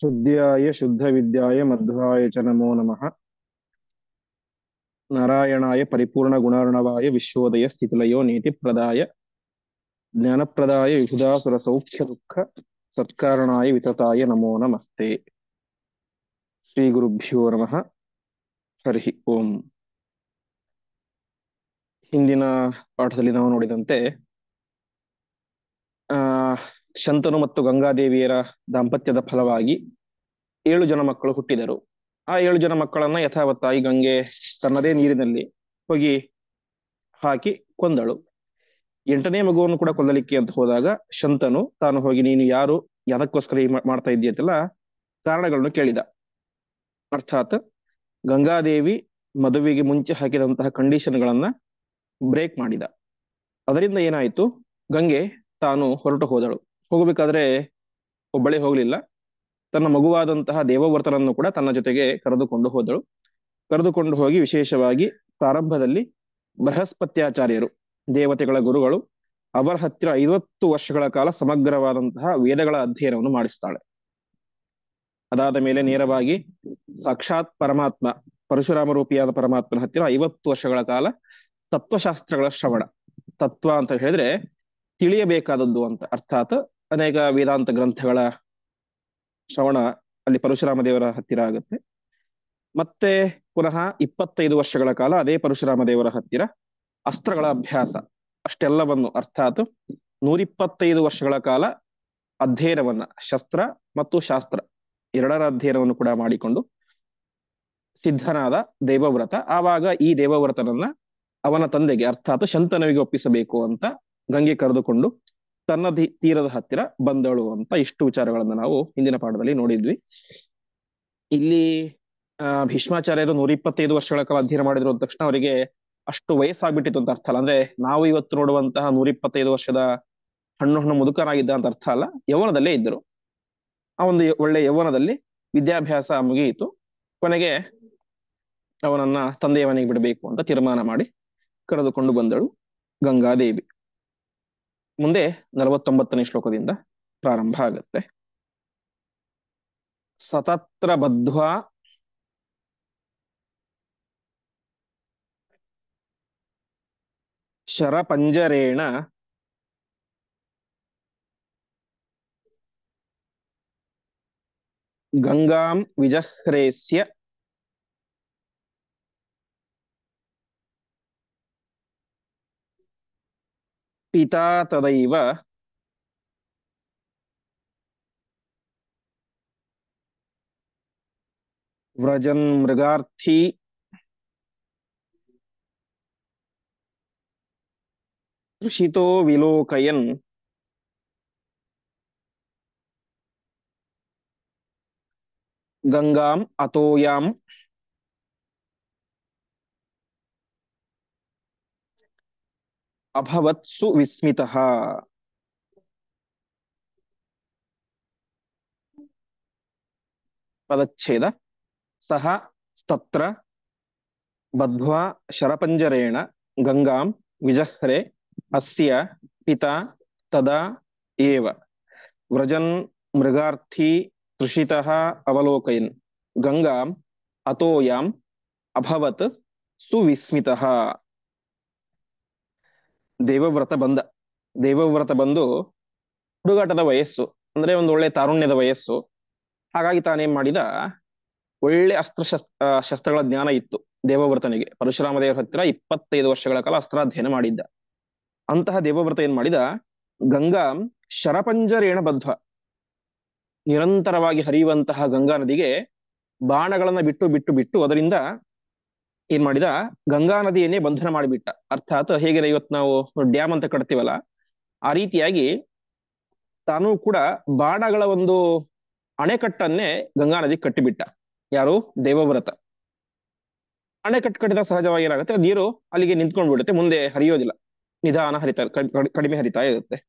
शुद्ध्याय शुद्धविद्याय मध्वाय च नमो नमः। नारायणाय परिपूर्णगुणार्णवाय विश्वोदय स्थितिलयो नीतिप्रदाय ज्ञानप्रदाय विबुधासुरसौख्यदुःख सत्कारणाय वितताय नमो नमस्ते। ಶ್ರೀಗುರುಭ್ಯೋ ನಮಃ. ಹರಿ ಓಂ. ಹಿಂದಿನ ಪಾಠದಲ್ಲಿ ನಾವು ನೋಡಿದಂತೆ ಆ ಶಂತನು ಮತ್ತು ಗಂಗಾದೇವಿಯರ ದಾಂಪತ್ಯದ ಫಲವಾಗಿ 7 ಜನ ಮಕ್ಕಳು ಹುಟ್ಟಿದರು. ಆ 7 ಜನ ಮಕ್ಕಳನ್ನ ಯಥಾವತ್ತಾಗಿ ಗಂಗೆ ತನ್ನದೇ ನೀರಿನಲ್ಲಿ ಹೋಗಿ ಹಾಕಿ ಕೊಂದಳು. 8ನೇ ಮಗುವನ್ನು ಕೂಡ ಕೊಲ್ಲಲಿಕ್ಕೆ ಅಂತ ಹೋದಾಗ ಶಂತನು ತಾನು ಹೋಗಿ, ನೀನು ಯಾರು, ಯಾದಕ್ಕೋಸ್ಕರ ಮಾಡ್ತಾ ಇದ್ದೀಯಂತೆಲ್ಲ ಕಾರಣಗಳನ್ನು ಕೇಳಿದ. ಅರ್ಥಾತ್ ಗಂಗಾದೇವಿ ಮದುವೆಗೆ ಮುಂಚೆ ಹಾಕಿದಂತಹ ಕಂಡೀಷನ್ಗಳನ್ನ ಬ್ರೇಕ್ ಮಾಡಿದ. ಅದರಿಂದ ಏನಾಯಿತು, ಗಂಗೆ ತಾನು ಹೊರಟು ಹೋದಳು. ಹೋಗಬೇಕಾದ್ರೆ ಒಬ್ಬಳೇ ಹೋಗಲಿಲ್ಲ, ತನ್ನ ಮಗುವಾದಂತಹ ದೇವವ್ರತನನ್ನು ಕೂಡ ತನ್ನ ಜೊತೆಗೆ ಕರೆದುಕೊಂಡು ಹೋದಳು. ಕರೆದುಕೊಂಡು ಹೋಗಿ ವಿಶೇಷವಾಗಿ ಪ್ರಾರಂಭದಲ್ಲಿ ಬೃಹಸ್ಪತ್ಯಾಚಾರ್ಯರು, ದೇವತೆಗಳ ಗುರುಗಳು, ಅವರ ಹತ್ತಿರ 50 ವರ್ಷಗಳ ಕಾಲ ಸಮಗ್ರವಾದಂತಹ ವೇದಗಳ ಅಧ್ಯಯನವನ್ನು ಮಾಡಿಸ್ತಾಳೆ. ಅದಾದ ಮೇಲೆ ನೇರವಾಗಿ ಸಾಕ್ಷಾತ್ ಪರಮಾತ್ಮ, ಪರಶುರಾಮ ರೂಪಿಯಾದ ಪರಮಾತ್ಮನ ಹತ್ತಿರ 50 ವರ್ಷಗಳ ಕಾಲ ತತ್ವಶಾಸ್ತ್ರಗಳ ಶ್ರವಣ. ತತ್ವ ಅಂತ ಹೇಳಿದ್ರೆ ತಿಳಿಯಬೇಕಾದದ್ದು ಅಂತ ಅರ್ಥಾತ್ ಅನೇಕ ವೇದಾಂತ ಗ್ರಂಥಗಳ ಶ್ರವಣ ಅಲ್ಲಿ ಪರಶುರಾಮ ದೇವರ ಹತ್ತಿರ ಆಗುತ್ತೆ. ಮತ್ತೆ ಪುನಃ 25 ವರ್ಷಗಳ ಕಾಲ ಅದೇ ಪರಶುರಾಮ ದೇವರ ಹತ್ತಿರ ಅಸ್ತ್ರಗಳ ಅಭ್ಯಾಸ. ಅಷ್ಟೆಲ್ಲವನ್ನು ಅರ್ಥಾತ್ 125 ವರ್ಷಗಳ ಕಾಲ ಅಧ್ಯಯನವನ್ನ, ಶಸ್ತ್ರ ಮತ್ತು ಶಾಸ್ತ್ರ ಎರಡರ ಅಧ್ಯಯನವನ್ನು ಕೂಡ ಮಾಡಿಕೊಂಡು ಸಿದ್ಧನಾದ ದೇವವ್ರತ. ಆವಾಗ ಈ ದೇವವ್ರತನನ್ನ ಅವನ ತಂದೆಗೆ ಅರ್ಥಾತ್ ಶಂತನುವಿಗೆ ಒಪ್ಪಿಸಬೇಕು ಅಂತ ಗಂಗೆ ಕರೆದುಕೊಂಡು ತನ್ನ ತೀರದ ಹತ್ತಿರ ಬಂದಳು ಅಂತ ಇಷ್ಟು ವಿಚಾರಗಳನ್ನ ನಾವು ಹಿಂದಿನ ಪಾಠದಲ್ಲಿ ನೋಡಿದ್ವಿ. ಇಲ್ಲಿ ಭೀಷ್ಮಾಚಾರ್ಯರು 125 ವರ್ಷಗಳ ಕಾಲ ಅಧ್ಯಯನ ಮಾಡಿದ್ರು ಅಂದ ತಕ್ಷಣ ಅವರಿಗೆ ಅಷ್ಟು ವಯಸ್ಸಾಗ್ಬಿಟ್ಟಿತ್ತು ಅಂತ ಅರ್ಥ ಅಲ್ಲ. ಅಂದ್ರೆ ನಾವು ಇವತ್ತು ನೋಡುವಂತಹ 125 ವರ್ಷದ ಹಣ್ಣು ಮುದುಕನಾಗಿದ್ದ ಅಂತ ಅರ್ಥ ಅಲ್ಲ. ಯೌವನದಲ್ಲೇ ಇದ್ದರು. ಆ ಒಂದು ಒಳ್ಳೆ ಯೌವನದಲ್ಲಿ ವಿದ್ಯಾಭ್ಯಾಸ ಮುಗಿಯಿತು. ಕೊನೆಗೆ ಅವನನ್ನ ತಂದೆಯ ಮನೆಗೆ ಬಿಡಬೇಕು ಅಂತ ತೀರ್ಮಾನ ಮಾಡಿ ಕರೆದುಕೊಂಡು ಬಂದಳು ಗಂಗಾದೇವಿ. ಮುಂದೆ 49ನೇ ಶ್ಲೋಕದಿಂದ ಪ್ರಾರಂಭ ಆಗತ್ತೆ. ಸತತ್ರ ಬದ್ಧ್ವಾ ಶರಪಂಜರೇಣ ಗಂಗಾಂ ವಿಜಹ್ರೇಸ್ಯ ಪಿತಾ ತದೈವ ವ್ರಜನ್ ಮೃಗಾರ್ಥಿ ತೃಷಿತೋ ವಿಲೋಕಯನ್ ಗಂಗಾಂ ಅತೋಯಾಂ ಅಭವತ್ಸು ವಿಸ್ಮಿತಃ. ಪದಚ್ಛೇದ. ಸಹ ತತ್ರ ಬದ್ಧ್ವಾ ಶರಪಂಜರೇಣ ಗಂಗಾಂ ವಿಜಹ್ರೆ ಅಸ್ಯ ಪಿತಾ ತದಾ ಏವ ವ್ರಜನ್ ಮೃಗಾರ್ಥಿ ತೃಷಿತಃ ಅವಲೋಕಯನ್ ಗಂಗಾಂ ಅತೋಯಾಂ ಅಭವತ್ ಸುವಿಸ್ಮಿತಃ. ದೇವವ್ರತ ಬಂದು ಹುಡುಗಾಟದ ವಯಸ್ಸು, ಅಂದ್ರೆ ಒಂದು ಒಳ್ಳೆ ತಾರುಣ್ಯದ ವಯಸ್ಸು. ಹಾಗಾಗಿ ತಾನೇನ್ ಮಾಡಿದ, ಒಳ್ಳೆ ಶಸ್ತ್ರಗಳ ಜ್ಞಾನ ಇತ್ತು ದೇವವ್ರತನಿಗೆ. ಪರಶುರಾಮ ದೇವರ ಹತ್ತಿರ 25 ವರ್ಷಗಳ ಕಾಲ ಅಸ್ತ್ರಾಧ್ಯಯನ ಮಾಡಿದ್ದ. ಅಂತಹ ದೇವವ್ರತ ಏನ್ ಮಾಡಿದ, ಗಂಗಾ ಶರಪಂಜರೇಣ ಬದ್ಧ, ನಿರಂತರವಾಗಿ ಹರಿಯುವಂತಹ ಗಂಗಾ ನದಿಗೆ ಬಾಣಗಳನ್ನ ಬಿಟ್ಟು ಬಿಟ್ಟು ಬಿಟ್ಟು ಅದರಿಂದ ಏನ್ ಮಾಡಿದ, ಗಂಗಾ ನದಿಯನ್ನೇ ಬಂಧನ ಮಾಡಿಬಿಟ್ಟ. ಅರ್ಥಾತ್ ಹೇಗೆ ಇವತ್ತು ನಾವು ಡ್ಯಾಮ್ ಅಂತ ಕಟ್ತೀವಲ್ಲ, ಆ ರೀತಿಯಾಗಿ ತಾನೂ ಕೂಡ ಬಾಣಗಳ ಒಂದು ಅಣೆಕಟ್ಟನ್ನೇ ಗಂಗಾ ನದಿ ಕಟ್ಟಿಬಿಟ್ಟ. ಯಾರು? ದೇವವ್ರತ. ಅಣೆಕಟ್ಟು ಕಟ್ಟಿದ ಸಹಜವಾಗಿ ಏನಾಗುತ್ತೆ, ನೀರು ಅಲ್ಲಿಗೆ ನಿಂತ್ಕೊಂಡು ಬಿಡುತ್ತೆ, ಮುಂದೆ ಹರಿಯೋದಿಲ್ಲ, ನಿಧಾನ ಹರಿತಾ ಕಡಿಮೆ ಹರಿತಾ ಇರುತ್ತೆ.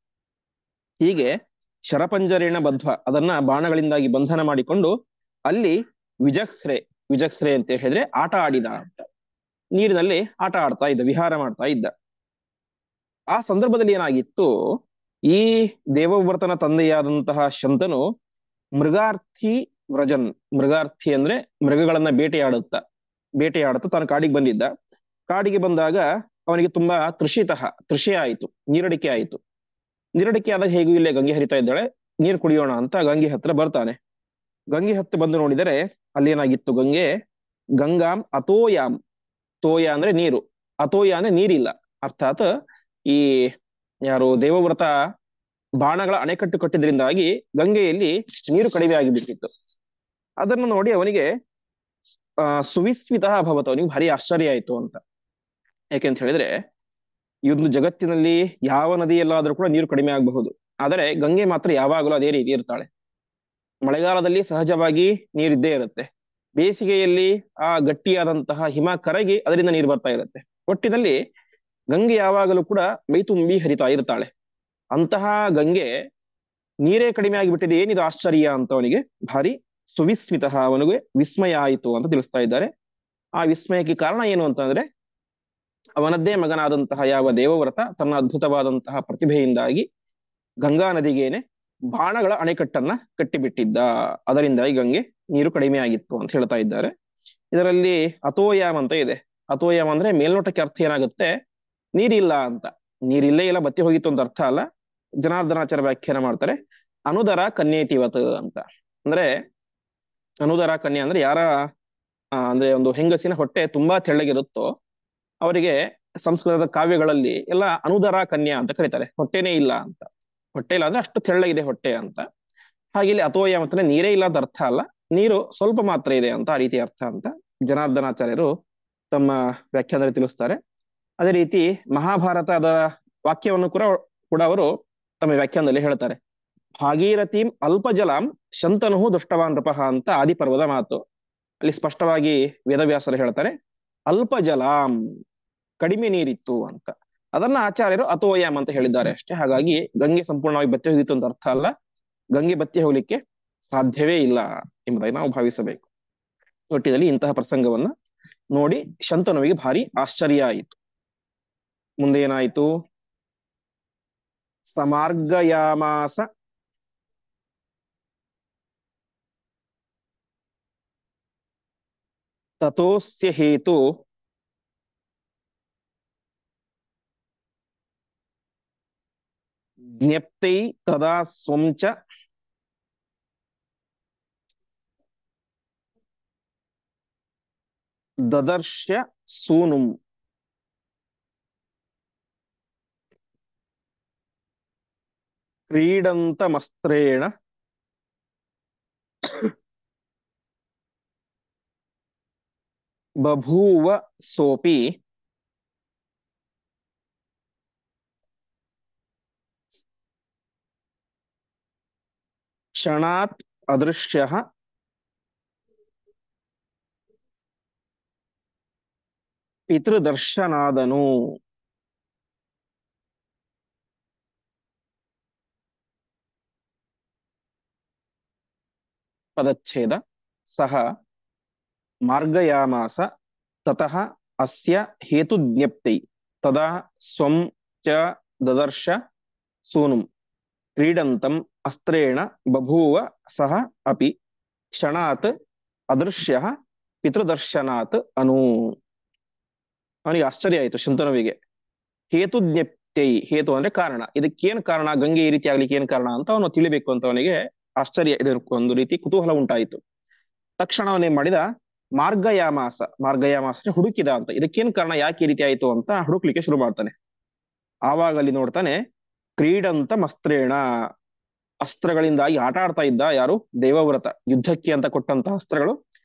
ಹೀಗೆ ಶರಪಂಜರೇಣ ಬದ್ಧ, ಅದನ್ನ ಬಾಣಗಳಿಂದಾಗಿ ಬಂಧನ ಮಾಡಿಕೊಂಡು ಅಲ್ಲಿ ವಿಜಹ್ರೆ ಅಂತ ಹೇಳಿದ್ರೆ ಆಟ ಆಡಿದ ಅಂತ, ನೀರಿನಲ್ಲಿ ಆಟ ಆಡ್ತಾ ಇದ್ದ, ವಿಹಾರ ಮಾಡ್ತಾ ಇದ್ದ. ಆ ಸಂದರ್ಭದಲ್ಲಿ ಏನಾಗಿತ್ತು, ಈ ದೇವವ್ರತನ ತಂದೆಯಾದಂತಹ ಶಂತನು ಮೃಗಾರ್ಥಿ ವ್ರಜನ್. ಮೃಗಾರ್ಥಿ ಅಂದ್ರೆ ಮೃಗಗಳನ್ನ ಬೇಟೆಯಾಡುತ್ತಾ ತಾನು ಕಾಡಿಗೆ ಬಂದಿದ್ದ. ಕಾಡಿಗೆ ಬಂದಾಗ ಅವನಿಗೆ ತುಂಬಾ ತೃಷೆ ಆಯಿತು, ನೀರಡಿಕೆ ಆಯಿತು. ನೀರಡಿಕೆ ಆದಾಗ ಹೇಗೂ ಇಲ್ಲೇ ಗಂಗೆ ಹರಿತಾ ಇದ್ದಾಳೆ, ನೀರು ಕುಡಿಯೋಣ ಅಂತ ಗಂಗೆ ಹತ್ರ ಬರ್ತಾನೆ. ಗಂಗೆ ಹತ್ತು ಬಂದು ನೋಡಿದರೆ ಅಲ್ಲೇನಾಗಿತ್ತು, ಗಂಗಾಂ ಅತೋಯಾಮ್. ತೋಯ ಅಂದ್ರೆ ನೀರು, ಅತೋಯ ಅಂದ್ರೆ ನೀರಿಲ್ಲ. ಅರ್ಥಾತ್ ಈ ಯಾರು ದೇವವ್ರತ ಬಾಣಗಳ ಅಣೆಕಟ್ಟು ಕಟ್ಟಿದ್ರಿಂದಾಗಿ ಗಂಗೆಯಲ್ಲಿ ನೀರು ಕಡಿಮೆ ಆಗಿಬಿಟ್ಟಿತ್ತು. ಅದನ್ನು ನೋಡಿ ಅವನಿಗೆ ಸುವಿಸ್ಮಿತ ಭವತ, ಅವನಿಗೆ ಭಾರಿ ಆಶ್ಚರ್ಯ ಆಯ್ತು ಅಂತ. ಯಾಕೆಂತ ಹೇಳಿದ್ರೆ ಈ ಒಂದು ಜಗತ್ತಿನಲ್ಲಿ ಯಾವ ನದಿಯಲ್ಲಾದ್ರೂ ಕೂಡ ನೀರು ಕಡಿಮೆ ಆಗಬಹುದು, ಆದರೆ ಗಂಗೆ ಮಾತ್ರ ಯಾವಾಗಲೂ ಅದೇ ರೀತಿ ಇರ್ತಾಳೆ. ಮಳೆಗಾಲದಲ್ಲಿ ಸಹಜವಾಗಿ ನೀರಿದ್ದೇ ಇರುತ್ತೆ, ಬೇಸಿಗೆಯಲ್ಲಿ ಆ ಗಟ್ಟಿಯಾದಂತಹ ಹಿಮ ಕರಗಿ ಅದರಿಂದ ನೀರು ಬರ್ತಾ ಇರುತ್ತೆ. ಒಟ್ಟಿನಲ್ಲಿ ಗಂಗೆ ಯಾವಾಗಲೂ ಕೂಡ ಮೈ ತುಂಬಿ ಹರಿತಾ ಇರ್ತಾಳೆ. ಅಂತಹ ಗಂಗೆ ನೀರೇ ಕಡಿಮೆ ಆಗಿಬಿಟ್ಟಿದೆ, ಏನಿದು ಆಶ್ಚರ್ಯ ಅಂತ ಅವನಿಗೆ ಭಾರಿ ಸುವಿಸ್ಮಿತ, ಅವನಿಗೆ ವಿಸ್ಮಯ ಆಯಿತು ಅಂತ ತಿಳಿಸ್ತಾ ಇದ್ದಾರೆ. ಆ ವಿಸ್ಮಯಕ್ಕೆ ಕಾರಣ ಏನು ಅಂತಂದ್ರೆ, ಅವನದ್ದೇ ಮಗನಾದಂತಹ ಯಾವ ದೇವವ್ರತ ತನ್ನ ಅದ್ಭುತವಾದಂತಹ ಪ್ರತಿಭೆಯಿಂದಾಗಿ ಗಂಗಾ ನದಿಗೇನೆ ಬಾಣಗಳ ಅಣೆಕಟ್ಟನ್ನ ಕಟ್ಟಿಬಿಟ್ಟಿದ್ದ. ಅದರಿಂದಾಗಿ ಗಂಗೆ ನೀರು ಕಡಿಮೆ ಆಗಿತ್ತು ಅಂತ ಹೇಳ್ತಾ ಇದ್ದಾರೆ. ಇದರಲ್ಲಿ ಅತೋಯಾಮ್ ಅಂತ ಇದೆ. ಅತೋಯಾಮ್ ಅಂದ್ರೆ ಮೇಲ್ನೋಟಕ್ಕೆ ಅರ್ಥ ಏನಾಗುತ್ತೆ, ನೀರಿಲ್ಲ ಅಂತ. ನೀರಿಲ್ಲೇ ಇಲ್ಲ, ಬತ್ತಿ ಹೋಗಿತ್ತು ಅಂತ ಅರ್ಥ ಅಲ್ಲ. ಜನಾರ್ದನಾಚಾರ್ಯ ವ್ಯಾಖ್ಯಾನ ಮಾಡ್ತಾರೆ, ಅನುದರ ಕನ್ಯೇತಿವತ್ ಅಂತ. ಅಂದ್ರೆ ಅನುದರ ಕನ್ಯೆ ಅಂದ್ರೆ ಯಾರ ಅಂದ್ರೆ ಒಂದು ಹೆಂಗಸಿನ ಹೊಟ್ಟೆ ತುಂಬಾ ತೆಳ್ಳಗಿರುತ್ತೋ ಅವರಿಗೆ ಸಂಸ್ಕೃತದ ಕಾವ್ಯಗಳಲ್ಲಿ ಎಲ್ಲ ಅನುದರ ಕನ್ಯಾ ಅಂತ ಕರೀತಾರೆ, ಹೊಟ್ಟೆನೇ ಇಲ್ಲ ಅಂತ. ಹೊಟ್ಟೆ ಇಲ್ಲ ಅಂದ್ರೆ ಅಷ್ಟು ತೆಳ್ಳಗಿದೆ ಹೊಟ್ಟೆ ಅಂತ. ಹಾಗೆ ಇಲ್ಲಿ ಅತೋಯ ಅಂತಂದ್ರೆ ನೀರೇ ಇಲ್ಲ ಅಂತ ಅರ್ಥ ಅಲ್ಲ, ನೀರು ಸ್ವಲ್ಪ ಮಾತ್ರ ಇದೆ ಅಂತ, ಆ ರೀತಿ ಅರ್ಥ ಅಂತ ಜನಾರ್ದನಾಚಾರ್ಯರು ತಮ್ಮ ವ್ಯಾಖ್ಯಾನದಲ್ಲಿ ತಿಳಿಸ್ತಾರೆ. ಅದೇ ರೀತಿ ಮಹಾಭಾರತದ ವಾಕ್ಯವನ್ನು ಕೂಡ ಕೂಡ ಅವರು ತಮ್ಮ ವ್ಯಾಖ್ಯಾನದಲ್ಲಿ ಹೇಳ್ತಾರೆ. ಭಾಗೀರಥೀಂ ಅಲ್ಪಜಲಾಂ ಶಂತನುಹು ದುಷ್ಟವಾನ್ ನೃಪಃ ಅಂತ ಆದಿಪರ್ವದ ಮಾತು. ಅಲ್ಲಿ ಸ್ಪಷ್ಟವಾಗಿ ವೇದವ್ಯಾಸರು ಹೇಳ್ತಾರೆ, ಅಲ್ಪಜಲಾಂ, ಕಡಿಮೆ ನೀರಿತ್ತು ಅಂತ. ಅದನ್ನ ಆಚಾರ್ಯರು ಅತೋಯಾಮ್ ಅಂತ ಹೇಳಿದ್ದಾರೆ ಅಷ್ಟೇ. ಹಾಗಾಗಿ ಗಂಗೆ ಸಂಪೂರ್ಣವಾಗಿ ಬತ್ತಿ ಹೋಗಿತ್ತು ಅಂತ ಅರ್ಥ ಅಲ್ಲ, ಗಂಗೆ ಬತ್ತಿ ಹೋಗ್ಲಿಕ್ಕೆ ಸಾಧ್ಯವೇ ಇಲ್ಲ ಎಂಬುದಾಗಿ ನಾವು ಭಾವಿಸಬೇಕು. ಒಟ್ಟಿನಲ್ಲಿ ಇಂತಹ ಪ್ರಸಂಗವನ್ನ ನೋಡಿ ಶಂತನುವಿಗೆ ಭಾರಿ ಆಶ್ಚರ್ಯ ಆಯಿತು. ಮುಂದೆ ಏನಾಯಿತು, ಸಮಾರ್ಗಯಾಮಾಸ ತತೋಸ್ಯ ಹೇತು ಜ್ಞಪ್ತೈ ತದಾ ಸ್ವಂಚ ದದರ್ಶ್ಯ ಸೂನುಂ. ಕ್ರೀಡಂತಮಸ್ತ್ರೇಣ ಬಭೂವ ಸೋಪಿ ಕ್ಷಣಾತ್ ಅದೃಶ್ಯಃ ಪಿತೃದರ್ಶನಾದನು. ಪದಚ್ಛೇದ ಸಹ ಮಾರ್ಗಯಾಮಾಸ ತತಃ ಅಸ್ಯ ಹೇತುಜ್ಞಪ್ತೈ ತದಾ ಸ್ವಂ ಚ ದದರ್ಶ ಸೂನುಂ ಕ್ರೀಡಂತಂ ಅಸ್ತ್ರೇಣ ಬಭೂವ ಸಹ ಅಪಿ ಕ್ಷಣಾತ್ ಅದೃಶ್ಯ ಪಿತೃದರ್ಶನಾತ್ ಅನು. ಅವನಿಗೆ ಆಶ್ಚರ್ಯ ಆಯಿತು ಶಂತನುವಿಗೆ. ಹೇತುಜ್ಞಪ್ತೈ, ಹೇತು ಅಂದ್ರೆ ಕಾರಣ, ಇದಕ್ಕೇನು ಕಾರಣ, ಗಂಗೆ ಈ ರೀತಿ ಆಗ್ಲಿಕ್ಕೆ ಏನ್ ಕಾರಣ ಅಂತ ಅವನು ತಿಳಿಬೇಕು ಅಂತ ಅವನಿಗೆ ಆಶ್ಚರ್ಯ, ಇದಕ್ಕೆ ಒಂದು ರೀತಿ ಕುತೂಹಲ ಉಂಟಾಯಿತು. ತಕ್ಷಣ ಅವನೇನ್ ಮಾಡಿದ, ಮಾರ್ಗಯಾಮಾಸ ಹುಡುಕಿದ ಅಂತ, ಇದಕ್ಕೇನ್ ಕಾರಣ, ಯಾಕೆ ಈ ರೀತಿ ಆಯ್ತು ಅಂತ ಹುಡುಕ್ಲಿಕ್ಕೆ ಶುರು ಮಾಡ್ತಾನೆ. ಆವಾಗ ಅಲ್ಲಿ ನೋಡ್ತಾನೆ, ಕ್ರೀಡಂತ ಮಸ್ತ್ರೇಣ, ಅಸ್ತ್ರಗಳಿಂದಾಗಿ ಆಟ ಆಡ್ತಾ ಇದ್ದ ಯಾರು, ದೇವವ್ರತ, ಯುದ್ಧಕ್ಕೆ ಅಂತ ಕೊಟ್ಟಂತಹ ಅಸ್ತ್ರಗಳು,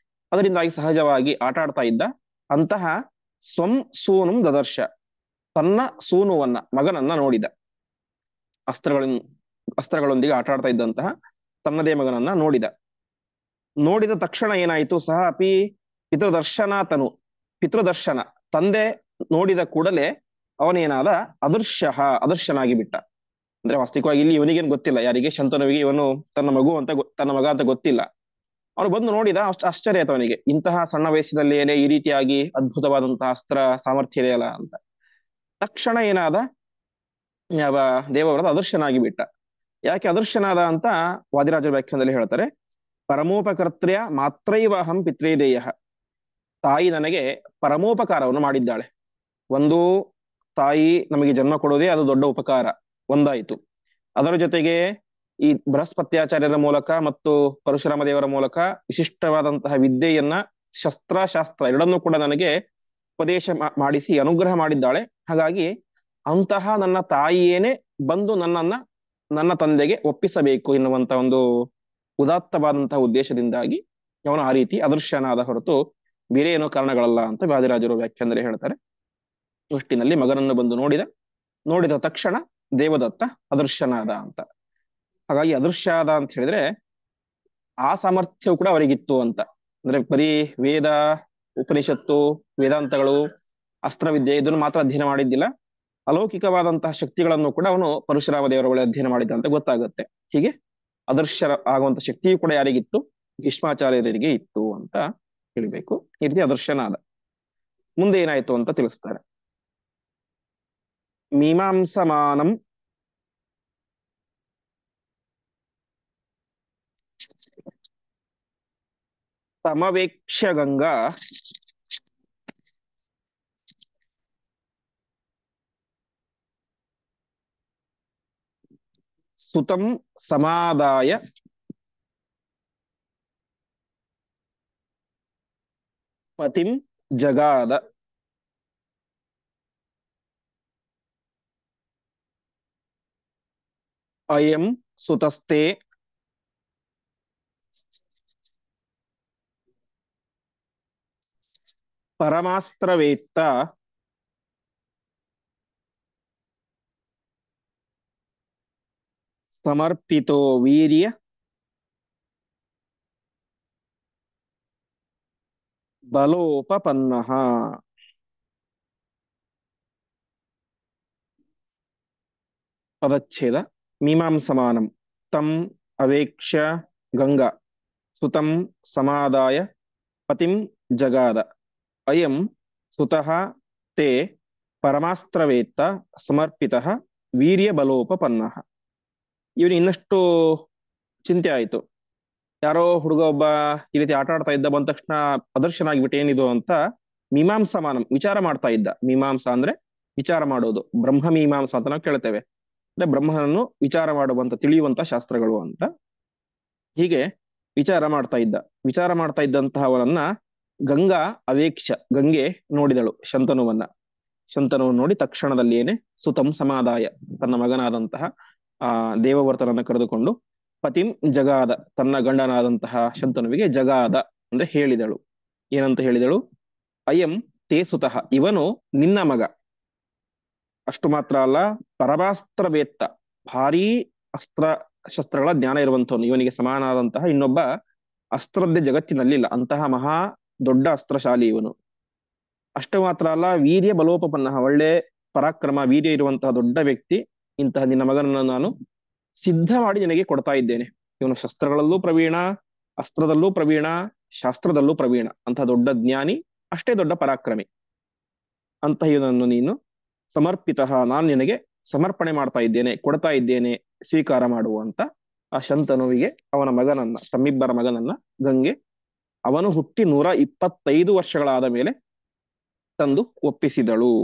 ಅದರಿಂದಾಗಿ ಸಹಜವಾಗಿ ಆಟ ಆಡ್ತಾ ಇದ್ದ ಅಂತಹ ಸ್ವಂ ಸೂನುಂ ದದರ್ಶ, ತನ್ನ ಸೂನುವನ್ನ, ಮಗನನ್ನ ನೋಡಿದ. ಅಸ್ತ್ರಗಳೊಂದಿಗೆ ಆಟ ಆಡ್ತಾ ಇದ್ದಂತಹ ತನ್ನದೇ ಮಗನನ್ನ ನೋಡಿದ ತಕ್ಷಣ ಏನಾಯಿತು, ಸಹ ಅಪಿ ಪಿತೃದರ್ಶನಾತನು, ಪಿತೃದರ್ಶನ, ತಂದೆ ನೋಡಿದ ಕೂಡಲೇ ಅವನೇನಾದ ಅದರ್ಶನಾಗಿ ಬಿಟ್ಟ. ಅಂದ್ರೆ ವಾಸ್ತವಿಕವಾಗಿ ಇಲ್ಲಿ ಇವನಿಗೇನು ಗೊತ್ತಿಲ್ಲ, ಯಾರಿಗೆ, ಶಂತನುವಿಗೆ ಇವನು ತನ್ನ ಮಗ ಅಂತ ಗೊತ್ತಿಲ್ಲ. ಅವನು ಬಂದು ನೋಡಿದ, ಆಶ್ಚರ್ಯ ಆಯ್ತು ಅವನಿಗೆ, ಇಂತಹ ಸಣ್ಣ ವಯಸ್ಸಿನಲ್ಲಿ ಏನೇ ಈ ರೀತಿಯಾಗಿ ಅದ್ಭುತವಾದಂತಹ ಅಸ್ತ್ರ ಸಾಮರ್ಥ್ಯ ಇದೆಯಲ್ಲ ಅಂತ. ತಕ್ಷಣ ಏನಾದ, ಯಾವ ದೇವವ್ರತ ಅದರ್ಶನಾಗಿ ಬಿಟ್ಟ. ಯಾಕೆ ಅದರ್ಶನಾದ ಅಂತ ವಾದಿರಾಜರ ವ್ಯಾಖ್ಯಾನದಲ್ಲಿ ಹೇಳ್ತಾರೆ, ಪರಮೋಪಕರ್ತ್ರ್ಯ ಮಾತ್ರೈವ ಅಹಂ ಪಿತೃದೇಯ. ತಾಯಿ ನನಗೆ ಪರಮೋಪಕಾರವನ್ನು ಮಾಡಿದ್ದಾಳೆ. ಒಂದು, ತಾಯಿ ನಮಗೆ ಜನ್ಮ ಕೊಡೋದೇ ಅದು ದೊಡ್ಡ ಉಪಕಾರ, ಒಂದಾಯಿತು. ಅದರ ಜೊತೆಗೆ ಈ ಬೃಹಸ್ಪತ್ಯಾಚಾರ್ಯರ ಮೂಲಕ ಮತ್ತು ಪರಶುರಾಮ ದೇವರ ಮೂಲಕ ವಿಶಿಷ್ಟವಾದಂತಹ ವಿದ್ಯೆಯನ್ನ, ಶಸ್ತ್ರಾಸ್ತ್ರ ಎರಡನ್ನೂ ಕೂಡ ನನಗೆ ಉಪದೇಶ ಮಾಡಿಸಿ ಅನುಗ್ರಹ ಮಾಡಿದ್ದಾಳೆ. ಹಾಗಾಗಿ ಅಂತಹ ನನ್ನ ತಾಯಿಯೇನೆ ಬಂದು ನನ್ನ ತಂದೆಗೆ ಒಪ್ಪಿಸಬೇಕು ಎನ್ನುವಂತ ಒಂದು ಉದಾತ್ತವಾದಂತಹ ಉದ್ದೇಶದಿಂದಾಗಿ ಅವನು ಆ ರೀತಿ ಅದೃಶ್ಯನಾದ ಹೊರತು ಬೇರೆ ಏನೋ ಕಾರಣಗಳಲ್ಲ ಅಂತ ವ್ಯಾಧಿರಾಜರು ವ್ಯಾಖ್ಯಾನದಲ್ಲಿ ಹೇಳ್ತಾರೆ. ಒಟ್ಟಿನಲ್ಲಿ ಮಗನನ್ನು ಬಂದು ನೋಡಿದ ತಕ್ಷಣ ದೇವದತ್ತ ಅದೃಶ್ಯನಾದ ಅಂತ. ಹಾಗಾಗಿ ಅದೃಶ್ಯ ಆದ ಅಂತ ಹೇಳಿದ್ರೆ ಆ ಸಾಮರ್ಥ್ಯವು ಕೂಡ ಅವರಿಗಿತ್ತು ಅಂತ. ಅಂದ್ರೆ ಬರೀ ವೇದ, ಉಪನಿಷತ್ತು, ವೇದಾಂತಗಳು, ಅಸ್ತ್ರವಿದ್ಯೆ ಇದನ್ನು ಮಾತ್ರ ಅಧ್ಯಯನ ಮಾಡಿದ್ದಿಲ್ಲ, ಅಲೌಕಿಕವಾದಂತಹ ಶಕ್ತಿಗಳನ್ನು ಕೂಡ ಅವನು ಪರಶುರಾಮ ದೇವರ ಒಳ್ಳೆ ಅಧ್ಯಯನ ಮಾಡಿದ್ದ ಅಂತ ಗೊತ್ತಾಗುತ್ತೆ. ಹೀಗೆ ಅದೃಶ್ಯ ಆಗುವಂತ ಶಕ್ತಿಯು ಕೂಡ ಯಾರಿಗಿತ್ತು? ಭೀಷ್ಮಾಚಾರ್ಯರಿಗೆ ಇತ್ತು ಅಂತ ಹೇಳಬೇಕು. ಈ ರೀತಿ ಅದೃಶ್ಯನಾದ. ಮುಂದೆ ಏನಾಯ್ತು ಅಂತ ತಿಳಿಸ್ತಾರೆ. ಮೀಮಾಂಸಮಾನಂ ಸಮವೇಕ್ಷ್ಯ ಗಂಗಾ ಸುತಂ ಸಮಾದಾಯ ಪತಿಂ ಜಗಾದ. ಅಯಂ ಸುತಸ್ತೆ ಪರಮಾಸ್ತ್ರವೇತ್ತ ಸಮರ್ಪಿತೋ ವೀರ್ಯ ಬಲೋಪಪನ್ನಃ. ಪದಚ್ಛೇದ. ಮೀಮಾಂಸಮಾನಂ ತಂ ಅವೇಕ್ಷ್ಯ ಗಂಗಾ ಸುತಂ ಸಮಾದಾಯ ಪತಿಂ ಜಗಾದ. ಅಯಂ ಸುತಃ ತೇ ಪರಮಾಸ್ತ್ರವೇತ್ತ ಸಮರ್ಪಿತಃ ವೀರ್ಯ ಬಲೋಪಪನ್ನಃ. ಇವನು ಇನ್ನಷ್ಟು ಚಿಂತೆ ಆಯಿತು. ಯಾರೋ ಹುಡುಗ ಒಬ್ಬ ಈ ರೀತಿ ಆಟ ಆಡ್ತಾ ಇದ್ದ, ಬಂದ ತಕ್ಷಣ ಅದರ್ಶನಾಗ್ಬಿಟ್ಟು ಏನಿದು ಅಂತ ಮೀಮಾಂಸಮಾನಂ ವಿಚಾರ ಮಾಡ್ತಾ ಇದ್ದ. ಮೀಮಾಂಸ ಅಂದ್ರೆ ವಿಚಾರ ಮಾಡೋದು, ಬ್ರಹ್ಮ ಮೀಮಾಂಸ ಅಂತ ನಾವು ಕೇಳ್ತೇವೆ. ಅಂದ್ರೆ ಬ್ರಹ್ಮನನ್ನು ವಿಚಾರ ಮಾಡುವಂತ, ತಿಳಿಯುವಂತ ಶಾಸ್ತ್ರಗಳು ಅಂತ. ಹೀಗೆ ವಿಚಾರ ಮಾಡ್ತಾ ಇದ್ದಂತಹವನನ್ನ ಗಂಗಾ ಅವೇಕ್ಷ, ಗಂಗೆ ನೋಡಿದಳು ಶಂತನುವನ್ನು ನೋಡಿ ತಕ್ಷಣದಲ್ಲಿಯೇನೆ ಸುತಂ ಸಮಾದಾಯ, ತನ್ನ ಮಗನಾದಂತಹ ದೇವವರ್ತನನ್ನು ಕರೆದುಕೊಂಡು ಪತಿಂ ಜಗಾದ, ತನ್ನ ಗಂಡನಾದಂತಹ ಶಂತನುವಿಗೆ ಜಗಾದ ಅಂದ್ರೆ ಹೇಳಿದಳು. ಏನಂತ ಹೇಳಿದಳು? ಅಯಂ ತೇ ಸುತಃ, ಇವನು ನಿನ್ನ ಮಗ. ಅಷ್ಟು ಮಾತ್ರ ಅಲ್ಲ, ಪರಮಾಸ್ತ್ರವೇತ್ತ, ಭಾರೀ ಅಸ್ತ್ರ ಶಸ್ತ್ರಗಳ ಜ್ಞಾನ ಇರುವಂತವನು. ಇವನಿಗೆ ಸಮಾನವಾದಂತಹ ಇನ್ನೊಬ್ಬ ಅಸ್ತ್ರದ್ದೇ ಜಗತ್ತಿನಲ್ಲಿಲ್ಲ, ಅಂತಹ ಮಹಾ ದೊಡ್ಡ ಅಸ್ತ್ರಶಾಲಿ ಇವನು. ಅಷ್ಟು ಮಾತ್ರ ಅಲ್ಲ, ವೀರ್ಯ ಬಲೋಪಪನ್ನ, ಒಳ್ಳೆ ಪರಾಕ್ರಮ ವೀರ್ಯ ಇರುವಂತಹ ದೊಡ್ಡ ವ್ಯಕ್ತಿ. ಇಂತಹ ನಿನ್ನ ಮಗನನ್ನು ನಾನು ಸಿದ್ಧ ಮಾಡಿ ನಿನಗೆ ಕೊಡ್ತಾ ಇದ್ದೇನೆ. ಇವನು ಶಸ್ತ್ರಗಳಲ್ಲೂ ಪ್ರವೀಣ, ಅಸ್ತ್ರದಲ್ಲೂ ಪ್ರವೀಣ, ಶಾಸ್ತ್ರದಲ್ಲೂ ಪ್ರವೀಣ, ಅಂತಹ ದೊಡ್ಡ ಜ್ಞಾನಿ, ಅಷ್ಟೇ ದೊಡ್ಡ ಪರಾಕ್ರಮಿ. ಅಂತ ಇವನನ್ನು ನೀನು ಸಮರ್ಪಿತ, ನಾನು ನಿನಗೆ ಸಮರ್ಪಣೆ ಮಾಡ್ತಾ ಇದ್ದೇನೆ, ಕೊಡ್ತಾ ಇದ್ದೇನೆ, ಸ್ವೀಕಾರ ಮಾಡುವಂತ ಆ ಶಂತನುವಿಗೆ ಅವನ ಮಗನನ್ನ, ತಮ್ಮಿಬ್ಬರ ಮಗನನ್ನ ಗಂಗೆ ಅವನು ಹುಟ್ಟಿ 125 ವರ್ಷಗಳಾದ ಮೇಲೆ ತಂದು ಒಪ್ಪಿಸಿದಳು.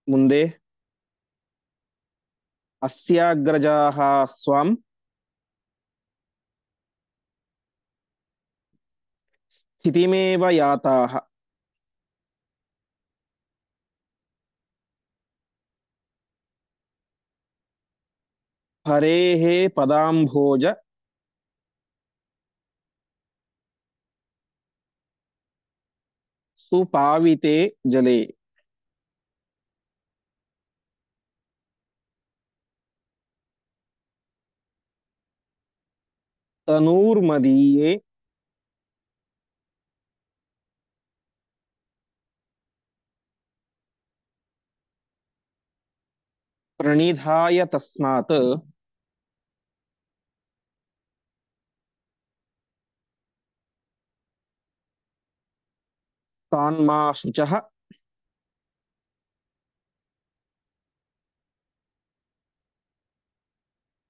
ಮುಂದೆ ಅಸ್ಯಾಗ್ರಜಾಹ ಸ್ವಾಂ ಸ್ಥಿತಿಮೇವ ಯಾತಾಹ ಹರೇಃ ಪದಾಂಭೋಜ ಸುಪಾವಿತೆ ಜಲೆ. ತನೂರ್ಮದೀಯೇ ಪ್ರಣಿಧಾಯ ತಸ್ಮಾತ್ ತಾನ್ಮಾ ಶುಚಃ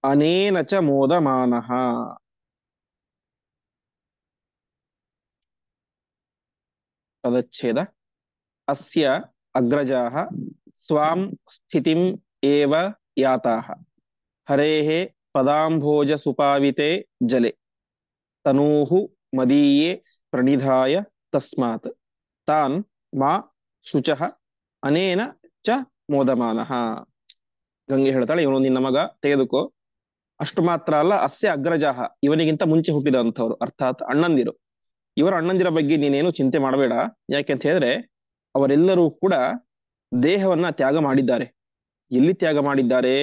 ಅನೇನ ಚ ಮೋದಮಾನಃ. ಪದಚ್ಛೇದ. ಅಸ್ಯ ಅಗ್ರಜಾಃ ಸ್ವಾಂ ಸ್ಥಿತಿಂ ಏವ ಯಾತಾಃ ಹರೇಃ ಪದಾಂಭೋಜ ಸುಪಾವಿತೆ ಜಲೆ ತನೂಹು ಮದೀಯೇ ಪ್ರಣಿಧಾಯ ತಸ್ಮಾತ್ ತಾನ್ ಮಾ ಶುಚಃ ಅನೇನ ಚ ಮೋದಮಾನಃ. ಗಂಗೆ ಹೇಳ್ತಾಳೆ, ಇವನು ನಿನ್ನ ಮಗ, ತೆಗೆದುಕೋ. ಅಷ್ಟು ಮಾತ್ರ ಅಲ್ಲ, ಅಸ್ಯ ಅಗ್ರಜಾಹ, ಇವನಿಗಿಂತ ಮುಂಚೆ ಹುಟ್ಟಿದಂಥವ್ರು, ಅರ್ಥಾತ್ ಅಣ್ಣಂದಿರು. ಇವರ ಅಣ್ಣಂದಿರ ಬಗ್ಗೆ ನೀನೇನು ಚಿಂತೆ ಮಾಡಬೇಡ. ಯಾಕೆಂತ ಹೇಳಿದ್ರೆ ಅವರೆಲ್ಲರೂ ಕೂಡ ದೇಹವನ್ನ ತ್ಯಾಗ ಮಾಡಿದ್ದಾರೆ. ಎಲ್ಲಿ ತ್ಯಾಗ ಮಾಡಿದ್ದಾರೆ?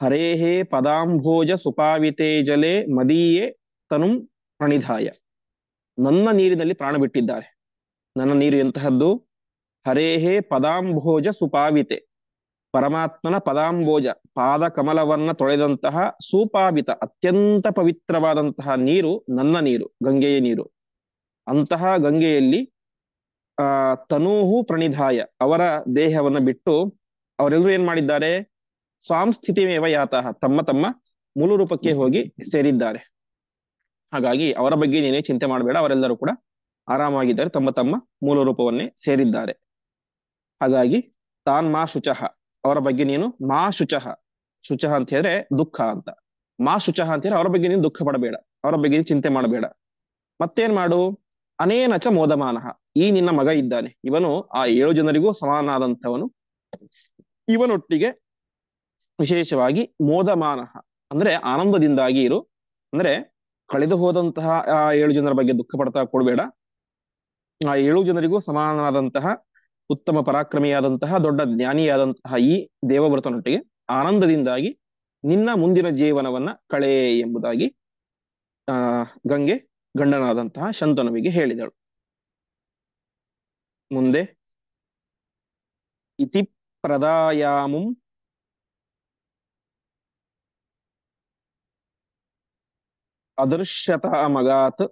ಹರೇಹೇ ಪದಾಂಭೋಜ ಸುಪಾವಿತೆ ಜಲೆ ಮದೀಯೇ ತನುಂ ಪ್ರಣಿಧಾಯ, ನನ್ನ ನೀರಿನಲ್ಲಿ ಪ್ರಾಣ ಬಿಟ್ಟಿದ್ದಾರೆ. ನನ್ನ ನೀರು ಎಂತಹದ್ದು? ಹರೇಹೇ ಪದಾಂಭೋಜ ಸುಪಾವಿತೆ, ಪರಮಾತ್ಮನ ಪದಾಂಬೋಜ, ಪಾದ ಕಮಲವನ್ನ ತೊಳೆದಂತಹ ಸುಪಾವಿತ, ಅತ್ಯಂತ ಪವಿತ್ರವಾದಂತಹ ನೀರು ನನ್ನ ನೀರು, ಗಂಗೆಯ ನೀರು. ಅಂತಹ ಗಂಗೆಯಲ್ಲಿ ತನೂಹು ಪ್ರಣಿಧಾಯ, ಅವರ ದೇಹವನ್ನ ಬಿಟ್ಟು ಅವರೆಲ್ಲರೂ ಏನ್ ಮಾಡಿದ್ದಾರೆ? ಸ್ವಾಂಸ್ಥಿತಿಮೇವ ಯಾತಃ, ತಮ್ಮ ತಮ್ಮ ಮೂಲ ರೂಪಕ್ಕೆ ಹೋಗಿ ಸೇರಿದ್ದಾರೆ. ಹಾಗಾಗಿ ಅವರ ಬಗ್ಗೆ ನೀನೇ ಚಿಂತೆ ಮಾಡಬೇಡ, ಅವರೆಲ್ಲರೂ ಕೂಡ ಆರಾಮಾಗಿದ್ದಾರೆ, ತಮ್ಮ ತಮ್ಮ ಮೂಲ ರೂಪವನ್ನೇ ಸೇರಿದ್ದಾರೆ. ಹಾಗಾಗಿ ತಾನ್ ಮಾ ಶುಚಃ, ಅವರ ಬಗ್ಗೆ ನೀನು ಮಾ ಶುಚಃ, ಶುಚಃ ಅಂತ ಹೇಳಿದ್ರೆ ದುಃಖ ಅಂತ, ಮಾ ಶುಚಃ ಅಂತ ಹೇಳಿದ್ರೆ ಅವರ ಬಗ್ಗೆ ನೀನು ದುಃಖ ಪಡಬೇಡ, ಅವರ ಬಗ್ಗೆ ನೀನು ಚಿಂತೆ ಮಾಡಬೇಡ. ಮತ್ತೇನ್ ಮಾಡು? ಅನೇನಚ ಮೋದಮಾನಃ, ಈ ನಿನ್ನ ಮಗ ಇದ್ದಾನೆ, ಇವನು ಆ 7 ಜನರಿಗೂ ಸಮಾನಾದಂಥವನು. ಇವನೊಟ್ಟಿಗೆ ವಿಶೇಷವಾಗಿ ಮೋದಮಾನಃ ಅಂದ್ರೆ ಆನಂದದಿಂದಾಗಿ ಇರು. ಅಂದ್ರೆ ಕಳೆದು ಹೋದಂತಹ ಆ 7 ಜನರ ಬಗ್ಗೆ ದುಃಖ ಪಡ್ತಾ ಕೊಡಬೇಡ. ಆ 7 ಜನರಿಗೂ ಸಮಾನವಾದಂತಹ ಉತ್ತಮ ಪರಾಕ್ರಮಿಯಾದಂತಹ ದೊಡ್ಡ ಜ್ಞಾನಿಯಾದಂತಹ ಈ ದೇವವ್ರತನೊಟ್ಟಿಗೆ ಆನಂದದಿಂದಾಗಿ ನಿನ್ನ ಮುಂದಿನ ಜೀವನವನ್ನ ಕಳೆ ಎಂಬುದಾಗಿ ಗಂಗೆ ಗಂಡನಾದಂತಹ ಶಂತನುವಿಗೆ ಹೇಳಿದಳು. ಮುಂದೆ ಇತಿ ಪ್ರದಾಯಾಮುಂ ಅದೃಶ್ಯತಾ ಮಗಾತ್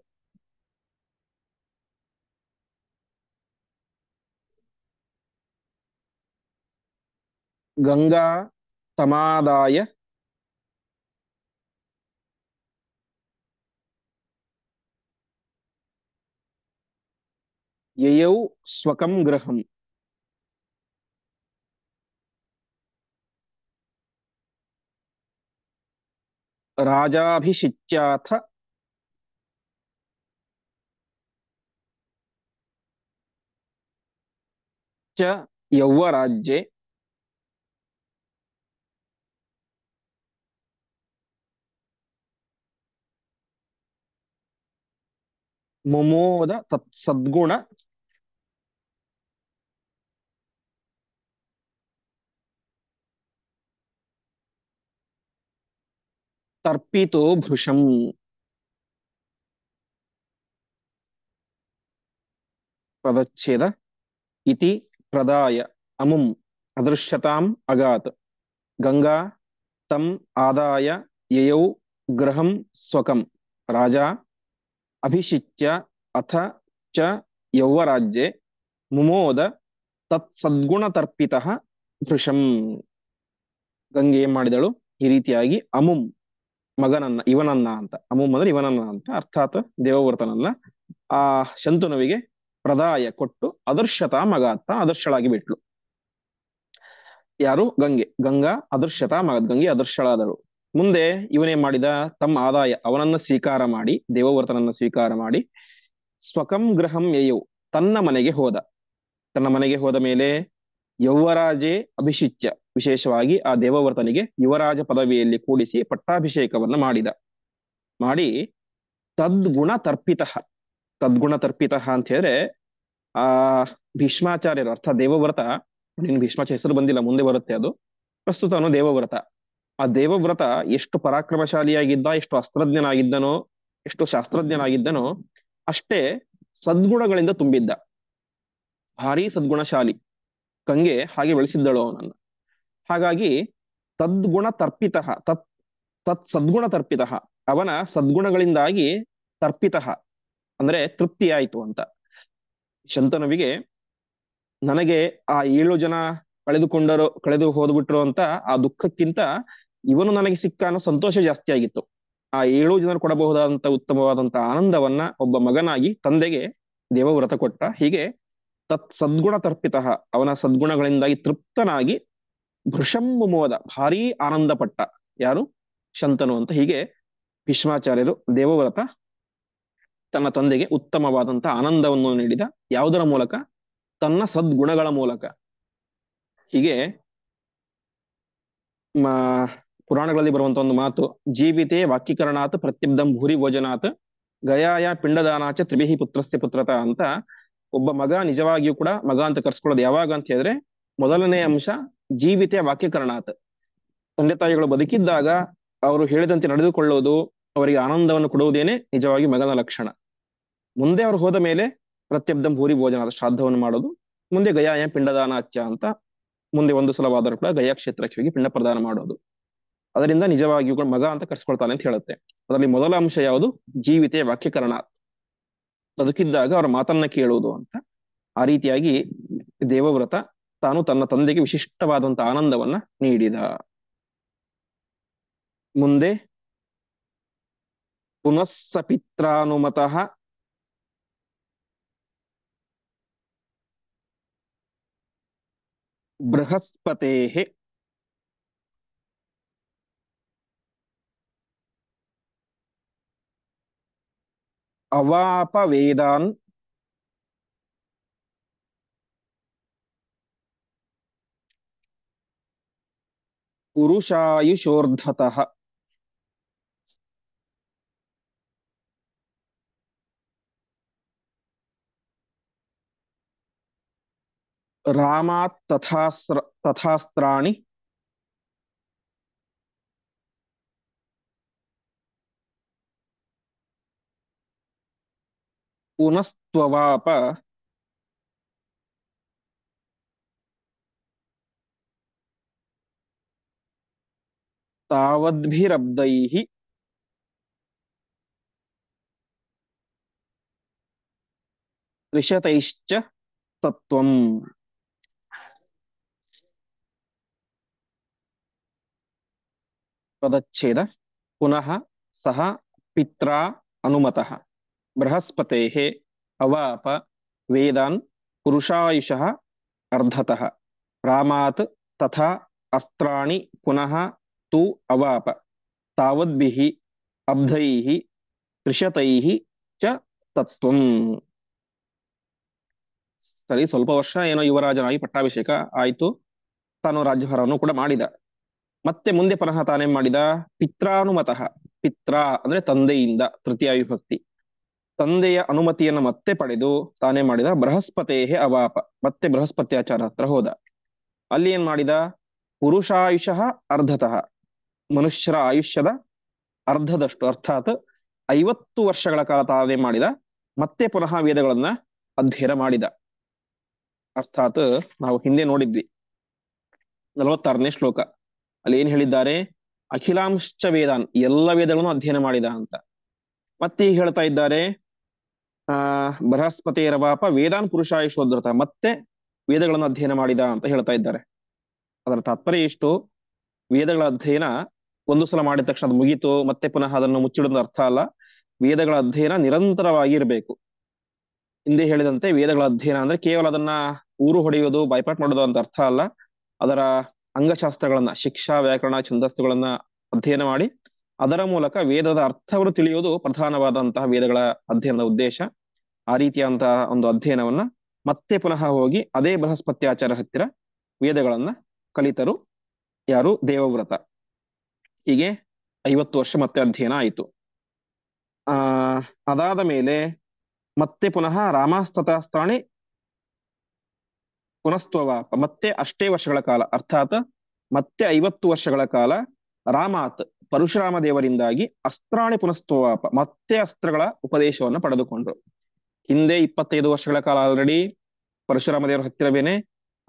ಗಂಗಾ ತಮಾದಾಯ ಯಯೌ ಸ್ವಕಂ ಗೃಹಂ ರಾಜಾಭಿಷಿಚ್ಯಾಥ ಚ ಯೌವರಾಜ್ಯೆ ಮುಮೋದ ತತ್ಸದ್ಗುಣ ತರ್ಪಿತೋ ಭೃಶಂ. ಪದಚ್ಛೇದ. ಇತಿ ಪ್ರದಾಯ ಅಮುಂ ಅದೃಶ್ಯತಾಂ ಅಗಾತ್ ಗಂಗಾ ತಂ ಆದಾಯ ಯಯೌ ಗೃಹಂ ಸ್ವಕಂ ರಾಜಾ ಅಭಿಷಿಚ್ಯ ಅಥ ಚ ಯೌವರಾಜ್ಯೆ ಮುಮೋದ ತತ್ಸದ್ಗುಣತರ್ಪಿತಃ ಭೃಶಂ. ಗಂಗೆ ಏನ್ ಮಾಡಿದಳು? ಈ ರೀತಿಯಾಗಿ ಅಮುಂ, ಮಗನನ್ನ, ಇವನನ್ನ ಅಂತ, ಅಮುಂ ಅಂದ್ರೆ ಇವನನ್ನ ಅಂತ, ಅರ್ಥಾತ್ ದೇವವ್ರತನನ್ನ ಆ ಶಂತನುವಿಗೆ ಪ್ರದಾಯ ಕೊಟ್ಟು ಅದೃಶ್ಯತಾ ಮಗಾತ್ತ, ಅದೃಶ್ಯಳಾಗಿ ಬಿಟ್ಲು. ಯಾರು? ಗಂಗೆ. ಗಂಗಾ ಅದೃಶ್ಯತಾ ಮಗತ್, ಗಂಗೆ ಅದೃಶ್ಯಳಾದಳು. ಮುಂದೆ ಇವನೇನ್ ಮಾಡಿದ? ತಮ್ಮ ಆದಾಯ, ಅವನನ್ನ ಸ್ವೀಕಾರ ಮಾಡಿ, ದೇವವ್ರತನನ್ನ ಸ್ವೀಕಾರ ಮಾಡಿ, ಸ್ವಕಂ ಗೃಹಂ ಯಯೌ, ತನ್ನ ಮನೆಗೆ ಹೋದ. ತನ್ನ ಮನೆಗೆ ಹೋದ ಮೇಲೆ ಯೌವರಾಜೇ ಅಭಿಷಿಚ್ಯ, ವಿಶೇಷವಾಗಿ ಆ ದೇವವ್ರತನಿಗೆ ಯುವರಾಜ ಪದವಿಯಲ್ಲಿ ಕೂಡಿಸಿ ಪಟ್ಟಾಭಿಷೇಕವನ್ನ ಮಾಡಿದ. ಮಾಡಿ ತದ್ಗುಣ ತರ್ಪಿತಃ, ತದ್ಗುಣ ತರ್ಪಿತಃ ಅಂತ ಹೇಳಿದ್ರೆ ಆ ಭೀಷ್ಮಾಚಾರ್ಯರು, ಅರ್ಥಾತ್ ದೇವವ್ರತ, ನಿನ್ ಭೀಷ್ಮಾಚಾರ್ಯ ಹೆಸರು ಬಂದಿಲ್ಲ, ಮುಂದೆ ಬರುತ್ತೆ ಅದು. ಪ್ರಸ್ತುತ ಅವನು ದೇವವ್ರತ. ಆ ದೇವವ್ರತ ಎಷ್ಟು ಪರಾಕ್ರಮಶಾಲಿಯಾಗಿದ್ದ, ಎಷ್ಟು ಅಸ್ತ್ರಜ್ಞನಾಗಿದ್ದನೋ, ಎಷ್ಟು ಶಾಸ್ತ್ರಜ್ಞನಾಗಿದ್ದನೋ, ಅಷ್ಟೇ ಸದ್ಗುಣಗಳಿಂದ ತುಂಬಿದ್ದ. ಭಾರಿ ಸದ್ಗುಣಶಾಲಿ. ಗಂಗೆ ಹಾಗೆ ಬೆಳೆಸಿದ್ದಳು ಅವನನ್ನ. ಹಾಗಾಗಿ ತದ್ಗುಣ ತರ್ಪಿತಃ, ತತ್ ಸದ್ಗುಣ ತರ್ಪಿತಃ, ಅವನ ಸದ್ಗುಣಗಳಿಂದಾಗಿ ತರ್ಪಿತಃ ಅಂದ್ರೆ ತೃಪ್ತಿಯಾಯಿತು ಅಂತ. ಶಂತನುವಿಗೆ ನನಗೆ ಆ 7 ಜನ ಕಳೆದು ಹೋದ್ಬಿಟ್ರು ಅಂತ ಆ ದುಃಖಕ್ಕಿಂತ ಇವನು ನನಗೆ ಸಿಕ್ಕ ಅನ್ನೋ ಸಂತೋಷ ಜಾಸ್ತಿ ಆಗಿತ್ತು. ಆ 7 ಜನರು ಕೊಡಬಹುದಾದಂತ ಉತ್ತಮವಾದಂತ ಆನಂದವನ್ನ ಒಬ್ಬ ಮಗನಾಗಿ ತಂದೆಗೆ ದೇವವ್ರತ ಕೊಟ್ಟ. ಹೀಗೆ ತತ್ ಸದ್ಗುಣ ತರ್ಪಿತ, ಅವನ ಸದ್ಗುಣಗಳಿಂದಾಗಿ ತೃಪ್ತನಾಗಿ ಭೃಶಂ ಮುಮೋದ, ಭಾರೀ ಆನಂದ ಪಟ್ಟ. ಯಾರು? ಶಂತನು ಅಂತ. ಹೀಗೆ ಭೀಷ್ಮಾಚಾರ್ಯರು ದೇವವ್ರತ ತನ್ನ ತಂದೆಗೆ ಉತ್ತಮವಾದಂತಹ ಆನಂದವನ್ನು ನೀಡಿದ. ಯಾವುದರ ಮೂಲಕ? ತನ್ನ ಸದ್ಗುಣಗಳ ಮೂಲಕ. ಹೀಗೆ ಪುರಾಣಗಳಲ್ಲಿ ಬರುವಂತಹ ಒಂದು ಮಾತು, ಜೀವಿತೆ ವಾಕ್ಯೀಕರಣಾತ್ ಪ್ರತ್ಯಬ್ಧಂ ಭೂರಿ ಭೋಜನಾತ್ ಗಯಾಯ ಪಿಂಡದಾನಾಚ ತ್ರಿಭಿಹಿ ಪುತ್ರಸ್ಯ ಪುತ್ರತ ಅಂತ. ಒಬ್ಬ ಮಗ ನಿಜವಾಗಿಯೂ ಕೂಡ ಮಗ ಅಂತ ಕರ್ಸ್ಕೊಳ್ಳೋದು ಯಾವಾಗ ಅಂತ ಹೇಳಿದ್ರೆ, ಮೊದಲನೇ ಅಂಶ ಜೀವಿತೆ ವಾಕ್ಯೀಕರಣಾತ್, ತಂದೆ ತಾಯಿಗಳು ಬದುಕಿದ್ದಾಗ ಅವರು ಹೇಳಿದಂತೆ ನಡೆದುಕೊಳ್ಳೋದು, ಅವರಿಗೆ ಆನಂದವನ್ನು ಕೊಡುವುದೇನೆ ನಿಜವಾಗಿ ಮಗನ ಲಕ್ಷಣ. ಮುಂದೆ ಅವರು ಹೋದ ಮೇಲೆ ಪ್ರತ್ಯಬ್ಧಂ ಭೂರಿ ಭೋಜನ, ಶ್ರಾದ್ದವನ್ನು ಮಾಡೋದು. ಮುಂದೆ ಗಯಾಯ ಪಿಂಡದಾನಾಚ್ಯ ಅಂತ, ಮುಂದೆ ಒಂದು ಸಲವಾದರೂ ಕೂಡ ಗಯಾ ಕ್ಷೇತ್ರಕ್ಕೆ ಹೋಗಿ ಪಿಂಡ ಪ್ರದಾನ ಮಾಡೋದು. ಅದರಿಂದ ನಿಜವಾಗಿಯೂ ಕೂಡ ಮಗ ಅಂತ ಕರ್ಸ್ಕೊಳ್ತಾನೆ ಅಂತ ಹೇಳುತ್ತೆ. ಅದರಲ್ಲಿ ಮೊದಲ ಅಂಶ ಯಾವುದು? ಜೀವಿತೆ ವಾಕ್ಯೀಕರಣ, ಬದುಕಿದ್ದಾಗ ಅವರ ಮಾತನ್ನ ಕೇಳುವುದು ಅಂತ. ಆ ರೀತಿಯಾಗಿ ದೇವವ್ರತ ತಾನು ತನ್ನ ತಂದೆಗೆ ವಿಶಿಷ್ಟವಾದಂತಹ ಆನಂದವನ್ನ ನೀಡಿದ. ಮುಂದೆ ಪುನಸ್ಸ ಪಿತ್ರಾನುಮತಃ ಬೃಹಸ್ಪತೆ ಅವಾಪ ವೇದಾನ್ ಪುರುಷಾಯುಷೋರ್ಧತಃ. ರಾಮಾತ್ ತಥಾಸ್ತ್ರಾಣಿ ಪುನಸ್ತ್ವವಾಪ ತಾವದ್ಭಿರಬ್ಧೈಃ ತ್ರಿಶತೈಶ್ಚ ತತ್ವಂ. ಪದಚ್ಛೇದ. ಪುನಃ ಸಹ ಪಿತ್ರಾ ಅನುಮತಃ ಬೃಹಸ್ಪತೇಃ ಅವಾಪ ವೇದಾನ್ ಪುರುಷಾಯುಷಃ ಅರ್ಧತಃ ರಾಮಾತ್ ತಥಾ ಅಸ್ತ್ರಾಣಿ ಪುನಃ ತು ಅವಾಪ ತಾವದ್ಭಿಃ ಅಬ್ಧೈಃ ತ್ರಿಶತೈಃ ಚ ತತ್ವಂ. ಸರಿ, ಸ್ವಲ್ಪ ವರ್ಷ ಏನೋ ಯುವರಾಜನಾಗಿ ಪಟ್ಟಾಭಿಷೇಕ ಆಯಿತು, ತಾನು ರಾಜ್ಯಭಾರವನ್ನು ಕೂಡ ಮಾಡಿದ. ಮತ್ತೆ ಮುಂದೆ ಪುನಃ ತಾನೇನ್ ಮಾಡಿದ? ಪಿತ್ರಾನುಮತಃ, ಪಿತ್ರ ಅಂದ್ರೆ ತಂದೆಯಿಂದ, ತೃತೀಯ ವಿಭಕ್ತಿ, ತಂದೆಯ ಅನುಮತಿಯನ್ನು ಮತ್ತೆ ಪಡೆದು ತಾನೇ ಮಾಡಿದ ಬೃಹಸ್ಪತೇಹೇ ಅವಾಪ, ಮತ್ತೆ ಬೃಹಸ್ಪತ್ಯಾಚಾರ ಹತ್ರ ಹೋದ. ಅಲ್ಲಿ ಏನ್ ಮಾಡಿದ? ಪುರುಷಾಯುಷಃ ಅರ್ಧತಃ, ಮನುಷ್ಯರ ಆಯುಷ್ಯದ ಅರ್ಧದಷ್ಟು, ಅರ್ಥಾತ್ 50 ವರ್ಷಗಳ ಕಾಲ ತಾನೇ ಮಾಡಿದ. ಮತ್ತೆ ಪುನಃ ವೇದಗಳನ್ನ ಅಧ್ಯಯನ ಮಾಡಿದ. ಅರ್ಥಾತ್ ನಾವು ಹಿಂದೆ ನೋಡಿದ್ವಿ 46ನೇ ಶ್ಲೋಕ, ಅಲ್ಲಿ ಏನ್ ಹೇಳಿದ್ದಾರೆ? ಅಖಿಲಾಂಶ್ಚ ವೇದಾನ್, ಎಲ್ಲ ವೇದಗಳನ್ನು ಅಧ್ಯಯನ ಮಾಡಿದ ಅಂತ. ಮತ್ತೆ ಈಗ ಹೇಳ್ತಾ ಇದ್ದಾರೆ ಬೃಹಸ್ಪತಿರವಾಪ ವೇದಾನ್ ಪುರುಷಾಯುಷೋದ್ರತ, ಮತ್ತೆ ವೇದಗಳನ್ನು ಅಧ್ಯಯನ ಮಾಡಿದ ಅಂತ ಹೇಳ್ತಾ ಇದ್ದಾರೆ. ಅದರ ತಾತ್ಪರ್ಯ ಇಷ್ಟು: ವೇದಗಳ ಅಧ್ಯಯನ ಒಂದು ಸಲ ಮಾಡಿದ ತಕ್ಷಣ ಅದು ಮುಗೀತು, ಮತ್ತೆ ಪುನಃ ಅದನ್ನು ಮುಚ್ಚಿಡೋದು ಅರ್ಥ ಅಲ್ಲ. ವೇದಗಳ ಅಧ್ಯಯನ ನಿರಂತರವಾಗಿ ಇರಬೇಕು. ಹಿಂದೆ ಹೇಳಿದಂತೆ ವೇದಗಳ ಅಧ್ಯಯನ ಅಂದ್ರೆ ಕೇವಲ ಅದನ್ನ ಊರು ಹೊಡೆಯೋದು, ಬೈಪಾಟ್ ಮಾಡೋದು ಅಂತ ಅರ್ಥ ಅಲ್ಲ. ಅದರ ಅಂಗಶಾಸ್ತ್ರಗಳನ್ನ, ಶಿಕ್ಷಾ, ವ್ಯಾಕರಣ, ಛಂದಸ್ಸುಗಳನ್ನ ಅಧ್ಯಯನ ಮಾಡಿ ಅದರ ಮೂಲಕ ವೇದದ ಅರ್ಥವನ್ನು ತಿಳಿಯೋದು ಪ್ರಧಾನವಾದಂತಹ ವೇದಗಳ ಅಧ್ಯಯನದ ಉದ್ದೇಶ. ಆ ರೀತಿಯಾದಂತಹ ಒಂದು ಅಧ್ಯಯನವನ್ನ ಮತ್ತೆ ಪುನಃ ಹೋಗಿ ಅದೇ ಬೃಹಸ್ಪತ್ಯಾಚಾರ ಹತ್ತಿರ ವೇದಗಳನ್ನ ಕಲಿತರು ಯಾರು? ದೇವವ್ರತ. ಹೀಗೆ 50 ವರ್ಷ ಮತ್ತೆ ಅಧ್ಯಯನ ಆಯಿತು. ಅದಾದ ಮೇಲೆ ಮತ್ತೆ ಪುನಃ ರಾಮಾಸ್ತತಾಸ್ತ್ರಾಣಿ ಪುನಸ್ತ್ವವಾಪ, ಮತ್ತೆ ಅಷ್ಟೇ ವರ್ಷಗಳ ಕಾಲ, ಅರ್ಥಾತ್ ಮತ್ತೆ 50 ವರ್ಷಗಳ ಕಾಲ ರಾಮಾತ್, ಪರಶುರಾಮ ದೇವರಿಂದಾಗಿ ಅಸ್ತ್ರಾಣಿ ಪುನಸ್ತ್ವವಾಪ, ಮತ್ತೆ ಅಸ್ತ್ರಗಳ ಉಪದೇಶವನ್ನು ಪಡೆದುಕೊಂಡ್ರು. ಹಿಂದೆ 25 ವರ್ಷಗಳ ಕಾಲ ಆಲ್ರೆಡಿ ಪರಶುರಾಮ ದೇವರ ಹತ್ತಿರವೇನೆ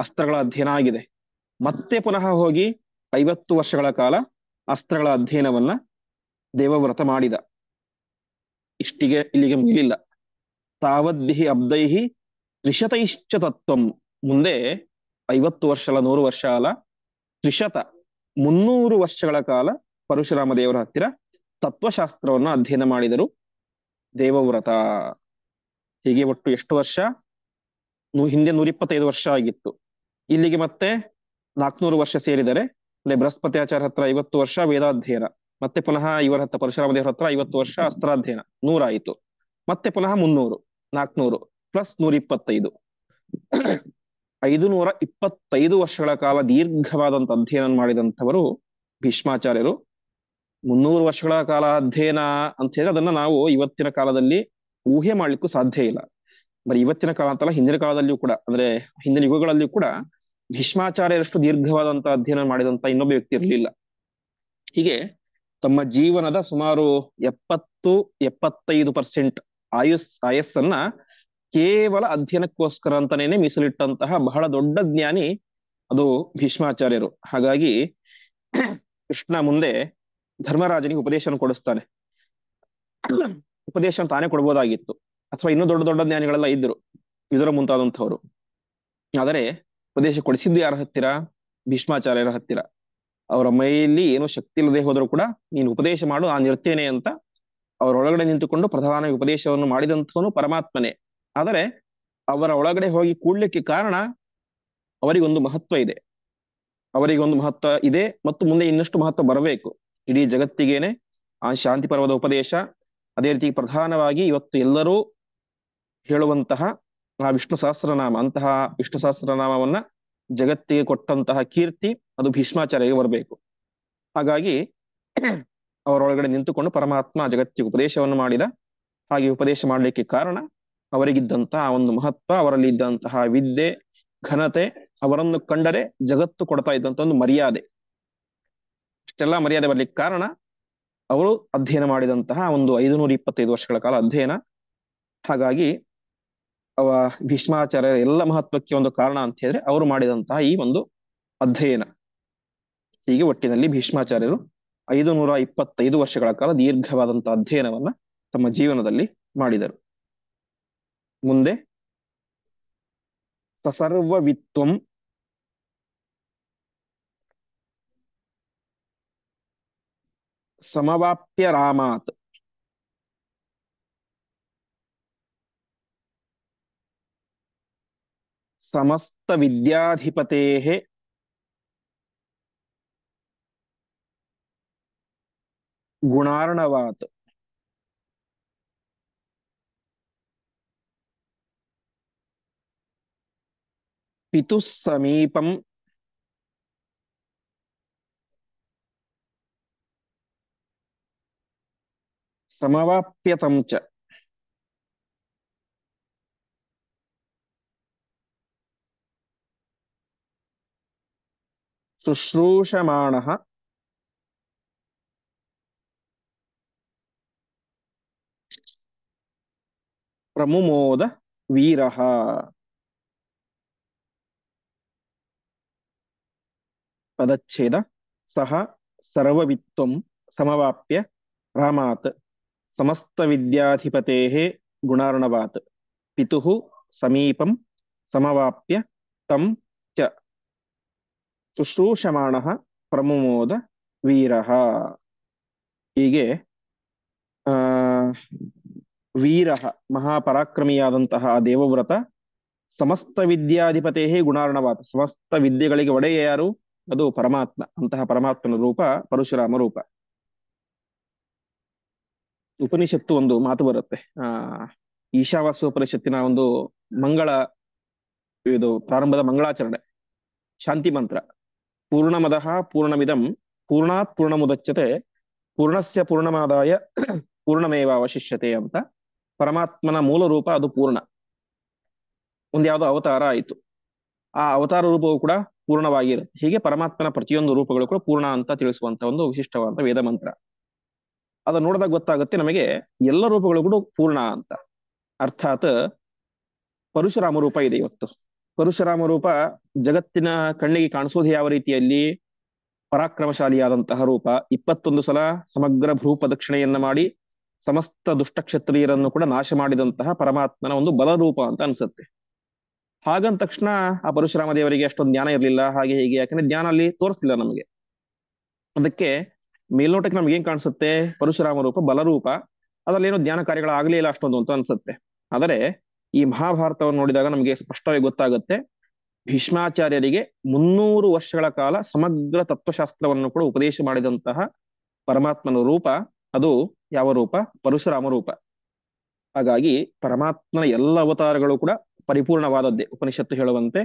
ಅಸ್ತ್ರಗಳ ಅಧ್ಯಯನ ಆಗಿದೆ. ಮತ್ತೆ ಪುನಃ ಹೋಗಿ 50 ವರ್ಷಗಳ ಕಾಲ ಅಸ್ತ್ರಗಳ ಅಧ್ಯಯನವನ್ನ ದೇವವ್ರತ ಮಾಡಿದ. ಇಲ್ಲಿಗೆ ಮುಗಿಲಿಲ್ಲ. ತಾವದ್ಭಿಹಿ ಅಬ್ಧೈಹಿ ತ್ರಿಶತೈಶ್ಚ ತತ್ವಂ, ಮುಂದೆ 50 ವರ್ಷ ಅಲ್ಲ, 100 ವರ್ಷ ಅಲ್ಲ, ತ್ರಿಶತ 300 ವರ್ಷಗಳ ಕಾಲ ಪರಶುರಾಮ ದೇವರ ಹತ್ತಿರ ತತ್ವಶಾಸ್ತ್ರವನ್ನು ಅಧ್ಯಯನ ಮಾಡಿದರು ದೇವವ್ರತ. ಹೀಗೆ ಒಟ್ಟು ಎಷ್ಟು ವರ್ಷ? ಹಿಂದೆ 125 ವರ್ಷ ಆಗಿತ್ತು. ಇಲ್ಲಿಗೆ ಮತ್ತೆ 400 ವರ್ಷ ಸೇರಿದರೆ ಅಂದ್ರೆ ಬೃಹಸ್ಪತಿ ಆಚಾರ್ಯ ಹತ್ರ 50 ವರ್ಷ ವೇದಾಧ್ಯಯನ, ಮತ್ತೆ ಪುನಃ ಇವರ ಹತ್ರ ಪರಶುರಾಮ ದೇವರ ಹತ್ರ 50 ವರ್ಷ ಅಸ್ತ್ರಾಧ್ಯಯನ, 100 ಆಯಿತು. ಮತ್ತೆ ಪುನಃ 300, 400 ಪ್ಲಸ್ 125, 525 ವರ್ಷಗಳ ಕಾಲ ದೀರ್ಘವಾದಂತ ಅಧ್ಯಯನ ಮಾಡಿದಂಥವರು ಭೀಷ್ಮಾಚಾರ್ಯರು. 300 ವರ್ಷಗಳ ಕಾಲ ಅಧ್ಯಯನ ಅಂತ ಹೇಳಿ ಅದನ್ನ ನಾವು ಇವತ್ತಿನ ಕಾಲದಲ್ಲಿ ಊಹೆ ಮಾಡ್ಲಿಕ್ಕೂ ಸಾಧ್ಯ ಇಲ್ಲ. ಬರೀ ಇವತ್ತಿನ ಕಾಲ ಅಂತಲ್ಲ, ಹಿಂದಿನ ಕಾಲದಲ್ಲಿಯೂ ಕೂಡ, ಅಂದ್ರೆ ಹಿಂದಿನ ಯುಗಗಳಲ್ಲಿಯೂ ಕೂಡ ಭೀಷ್ಮಾಚಾರ್ಯರಷ್ಟು ದೀರ್ಘವಾದಂತ ಅಧ್ಯಯನ ಮಾಡಿದಂತ ಇನ್ನೊಬ್ಬ ವ್ಯಕ್ತಿ ಇರಲಿಲ್ಲ. ಹೀಗೆ ತಮ್ಮ ಜೀವನದ ಸುಮಾರು 70-75% ಆಯಸ್ಸನ್ನ ಕೇವಲ ಅಧ್ಯಯನಕ್ಕೋಸ್ಕರ ಅಂತಾನೇನೆ ಮೀಸಲಿಟ್ಟಂತಹ ಬಹಳ ದೊಡ್ಡ ಜ್ಞಾನಿ ಅದು ಭೀಷ್ಮಾಚಾರ್ಯರು. ಹಾಗಾಗಿ ಕೃಷ್ಣ ಮುಂದೆ ಧರ್ಮರಾಜನಿಗೆ ಉಪದೇಶ ಕೊಡಿಸ್ತಾನೆ. ಉಪದೇಶ ತಾನೇ ಕೊಡ್ಬೋದಾಗಿತ್ತು, ಅಥವಾ ಇನ್ನೂ ದೊಡ್ಡ ದೊಡ್ಡ ಜ್ಞಾನಿಗಳೆಲ್ಲ ಇದ್ರು, ವಿದುರ ಮುಂತಾದಂಥವ್ರು. ಆದರೆ ಉಪದೇಶ ಕೊಡಿಸಿದ್ದು ಯಾರ ಹತ್ತಿರ? ಭೀಷ್ಮಾಚಾರ್ಯರ ಹತ್ತಿರ. ಅವರ ಮೈಯಲ್ಲಿ ಏನೋ ಶಕ್ತಿ ಇಲ್ಲದೆ ಹೋದ್ರು ಕೂಡ ನೀನು ಉಪದೇಶ ಮಾಡು, ನಾನು ಇರ್ತೇನೆ ಅಂತ ಅವರೊಳಗಡೆ ನಿಂತುಕೊಂಡು ಪ್ರಧಾನ ಉಪದೇಶವನ್ನು ಮಾಡಿದಂಥವನು ಪರಮಾತ್ಮನೇ. ಆದರೆ ಅವರ ಒಳಗಡೆ ಹೋಗಿ ಕೂಡ್ಲಿಕ್ಕೆ ಕಾರಣ ಅವರಿಗೊಂದು ಮಹತ್ವ ಇದೆ, ಅವರಿಗೊಂದು ಮಹತ್ವ ಇದೆ, ಮತ್ತು ಮುಂದೆ ಇನ್ನಷ್ಟು ಮಹತ್ವ ಬರಬೇಕು ಇಡೀ ಜಗತ್ತಿಗೇನೆ. ಆ ಶಾಂತಿ ಪರ್ವದ ಉಪದೇಶ, ಅದೇ ರೀತಿ ಪ್ರಧಾನವಾಗಿ ಇವತ್ತು ಎಲ್ಲರೂ ಹೇಳುವಂತಹ ಆ ವಿಷ್ಣು ಸಹಸ್ರನಾಮ, ಅಂತಹ ವಿಷ್ಣು ಸಹಸ್ರನಾಮವನ್ನ ಜಗತ್ತಿಗೆ ಕೊಟ್ಟಂತಹ ಕೀರ್ತಿ ಅದು ಭೀಷ್ಮಾಚಾರ್ಯಗೆ ಬರಬೇಕು. ಹಾಗಾಗಿ ಅವರೊಳಗಡೆ ನಿಂತುಕೊಂಡು ಪರಮಾತ್ಮ ಜಗತ್ತಿಗೆ ಉಪದೇಶವನ್ನು ಮಾಡಿದ. ಹಾಗೆ ಉಪದೇಶ ಮಾಡಲಿಕ್ಕೆ ಕಾರಣ ಅವರಿಗಿದ್ದಂತಹ ಒಂದು ಮಹತ್ವ, ಅವರಲ್ಲಿ ಇದ್ದಂತಹ ವಿದ್ಯೆ, ಘನತೆ, ಅವರನ್ನು ಕಂಡರೆ ಜಗತ್ತು ಕೊಡ್ತಾ ಇದ್ದಂತ ಒಂದು ಮರ್ಯಾದೆ. ಇಷ್ಟೆಲ್ಲ ಮರ್ಯಾದೆ ಬರ್ಲಿಕ್ಕೆ ಕಾರಣ ಅವರು ಅಧ್ಯಯನ ಮಾಡಿದಂತಹ ಒಂದು 525 ವರ್ಷಗಳ ಕಾಲ ಅಧ್ಯಯನ. ಹಾಗಾಗಿ ಭೀಷ್ಮಾಚಾರ್ಯರ ಎಲ್ಲ ಮಹತ್ವಕ್ಕೆ ಒಂದು ಕಾರಣ ಅಂತ ಹೇಳಿದ್ರೆ ಅವರು ಮಾಡಿದಂತಹ ಈ ಒಂದು ಅಧ್ಯಯನ. ಹೀಗೆ ಒಟ್ಟಿನಲ್ಲಿ ಭೀಷ್ಮಾಚಾರ್ಯರು 525 ವರ್ಷಗಳ ಕಾಲ ದೀರ್ಘವಾದಂತಹ ಅಧ್ಯಯನವನ್ನ ತಮ್ಮ ಜೀವನದಲ್ಲಿ ಮಾಡಿದರು. ಮುಂದೆ ಸಸರ್ವವಿತ್ವಂ ಸಮವಾಪ್ಯ ರಾಮಾತ್ ಸಮಸ್ತ ವಿದ್ಯಾಧಿಪತೇಃ ಗುಣಾರ್ಣವಾತ್ ಪಿತುಃ ಸಮೀಪಂ ಸಮವಾಪ್ಯತಂ ಚ ಶುಶ್ರೂಷಮಾಣಃ ಪ್ರಮುಮೋದ ವೀರಃ. ಪದಚ್ಛೇದ ಸಹ ಸರ್ವವಿತ್ವಂ ಸಮವಾಪ್ಯ ರಾಮಾತ್ ಸಮಸ್ತ ವಿದ್ಯಾಧಿಪತೇಃ ಗುಣಾರ್ಣವಾತ್ ಪಿತುಃ ಸಮೀಪಂ ಸಮವಾಪ್ಯ ತಂ ಚ ಶುಶ್ರೂಷಮಾಣಃ ಪ್ರಮುಮೋದ ವೀರಃ. ಹೀಗೆ ವೀರಃ ಮಹಾಪರಾಕ್ರಮಿಯಾದಂತಹ ದೇವವ್ರತ ಸಮಸ್ತ ವಿದ್ಯಾಧಿಪತೇಃ ಗುಣಾರ್ಣವಾತ್, ಸಮಸ್ತ ವಿದ್ಯೆಗಳಿಗೆ ಒಡೆಯ ಯಾರು? ಅದು ಪರಮಾತ್ಮ. ಅಂತಹ ಪರಮಾತ್ಮನ ರೂಪ ಪರಶುರಾಮ ರೂಪ. ಉಪನಿಷತ್ತು ಒಂದು ಮಾತು ಬರುತ್ತೆ, ಈಶಾವಾಸ್ಯೋಪನಿಷತ್ತಿನ ಒಂದು ಇದು ಪ್ರಾರಂಭದ ಮಂಗಳಾಚರಣೆ ಶಾಂತಿ ಮಂತ್ರ, ಪೂರ್ಣಮದಃ ಪೂರ್ಣಮಿದಂ ಪೂರ್ಣಾತ್ ಪೂರ್ಣಮುದಚ್ಯತೆ ಪೂರ್ಣಸ್ಯ ಪೂರ್ಣಮಾದಾಯ ಪೂರ್ಣಮೇವ ಅವಶಿಷ್ಯತೆ ಅಂತ. ಪರಮಾತ್ಮನ ಮೂಲ ರೂಪ ಅದು ಪೂರ್ಣ. ಒಂದ್ಯಾವುದೋ ಅವತಾರ ಆಯಿತು, ಆ ಅವತಾರ ರೂಪವು ಕೂಡ ಪೂರ್ಣವಾಗಿರುತ್ತೆ. ಹೀಗೆ ಪರಮಾತ್ಮನ ಪ್ರತಿಯೊಂದು ರೂಪಗಳು ಕೂಡ ಪೂರ್ಣ ಅಂತ ತಿಳಿಸುವಂತ ಒಂದು ವಿಶಿಷ್ಟವಾದ ವೇದ ಮಂತ್ರ. ಅದನ್ನ ನೋಡಿದಾಗ ಗೊತ್ತಾಗುತ್ತೆ ನಮಗೆ ಎಲ್ಲ ರೂಪಗಳು ಕೂಡ ಪೂರ್ಣ ಅಂತ. ಅರ್ಥಾತ್ ಪರಶುರಾಮ ರೂಪ ಇದೆ ಇವತ್ತು. ಪರಶುರಾಮ ರೂಪ ಜಗತ್ತಿನ ಕಣ್ಣಿಗೆ ಕಾಣಿಸೋದು ಯಾವ ರೀತಿಯಲ್ಲಿ? ಪರಾಕ್ರಮಶಾಲಿಯಾದಂತಹ ರೂಪ. 21 ಸಲ ಸಮಗ್ರ ಭೂಪ್ರದಕ್ಷಿಣೆಯನ್ನ ಮಾಡಿ ಸಮಸ್ತ ದುಷ್ಟಕ್ಷತ್ರಿಯರನ್ನು ಕೂಡ ನಾಶ ಮಾಡಿದಂತಹ ಪರಮಾತ್ಮನ ಒಂದು ಬಲರೂಪ ಅಂತ ಅನ್ಸುತ್ತೆ. ಹಾಗಂದ ತಕ್ಷಣ ಆ ಪರಶುರಾಮ ದೇವರಿಗೆ ಅಷ್ಟೊಂದು ಜ್ಞಾನ ಇರಲಿಲ್ಲ, ಹಾಗೆ ಹೀಗೆ, ಯಾಕಂದ್ರೆ ಜ್ಞಾನ ಅಲ್ಲಿ ತೋರಿಸ್ಲಿಲ್ಲ ನಮಗೆ. ಅದಕ್ಕೆ ಮೇಲ್ನೋಟಕ್ಕೆ ನಮ್ಗೆ ಏನ್ ಕಾಣಿಸುತ್ತೆ? ಪರಶುರಾಮ ರೂಪ ಬಲರೂಪ, ಅದರಲ್ಲೇನೋ ಜ್ಞಾನ ಕಾರ್ಯಗಳಾಗಲೇ ಇಲ್ಲ ಅಷ್ಟೊಂದು ಅಂತ ಅನ್ಸುತ್ತೆ. ಆದರೆ ಈ ಮಹಾಭಾರತವನ್ನು ನೋಡಿದಾಗ ನಮಗೆ ಸ್ಪಷ್ಟವಾಗಿ ಗೊತ್ತಾಗುತ್ತೆ, ಭೀಷ್ಮಾಚಾರ್ಯರಿಗೆ 300 ವರ್ಷಗಳ ಕಾಲ ಸಮಗ್ರ ತತ್ವಶಾಸ್ತ್ರವನ್ನು ಕೂಡ ಉಪದೇಶ ಮಾಡಿದಂತಹ ಪರಮಾತ್ಮನ ರೂಪ ಅದು ಯಾವ ರೂಪ? ಪರಶುರಾಮ ರೂಪ. ಹಾಗಾಗಿ ಪರಮಾತ್ಮನ ಎಲ್ಲ ಅವತಾರಗಳು ಕೂಡ ಪರಿಪೂರ್ಣವಾದದ್ದೇ. ಉಪನಿಷತ್ತು ಹೇಳುವಂತೆ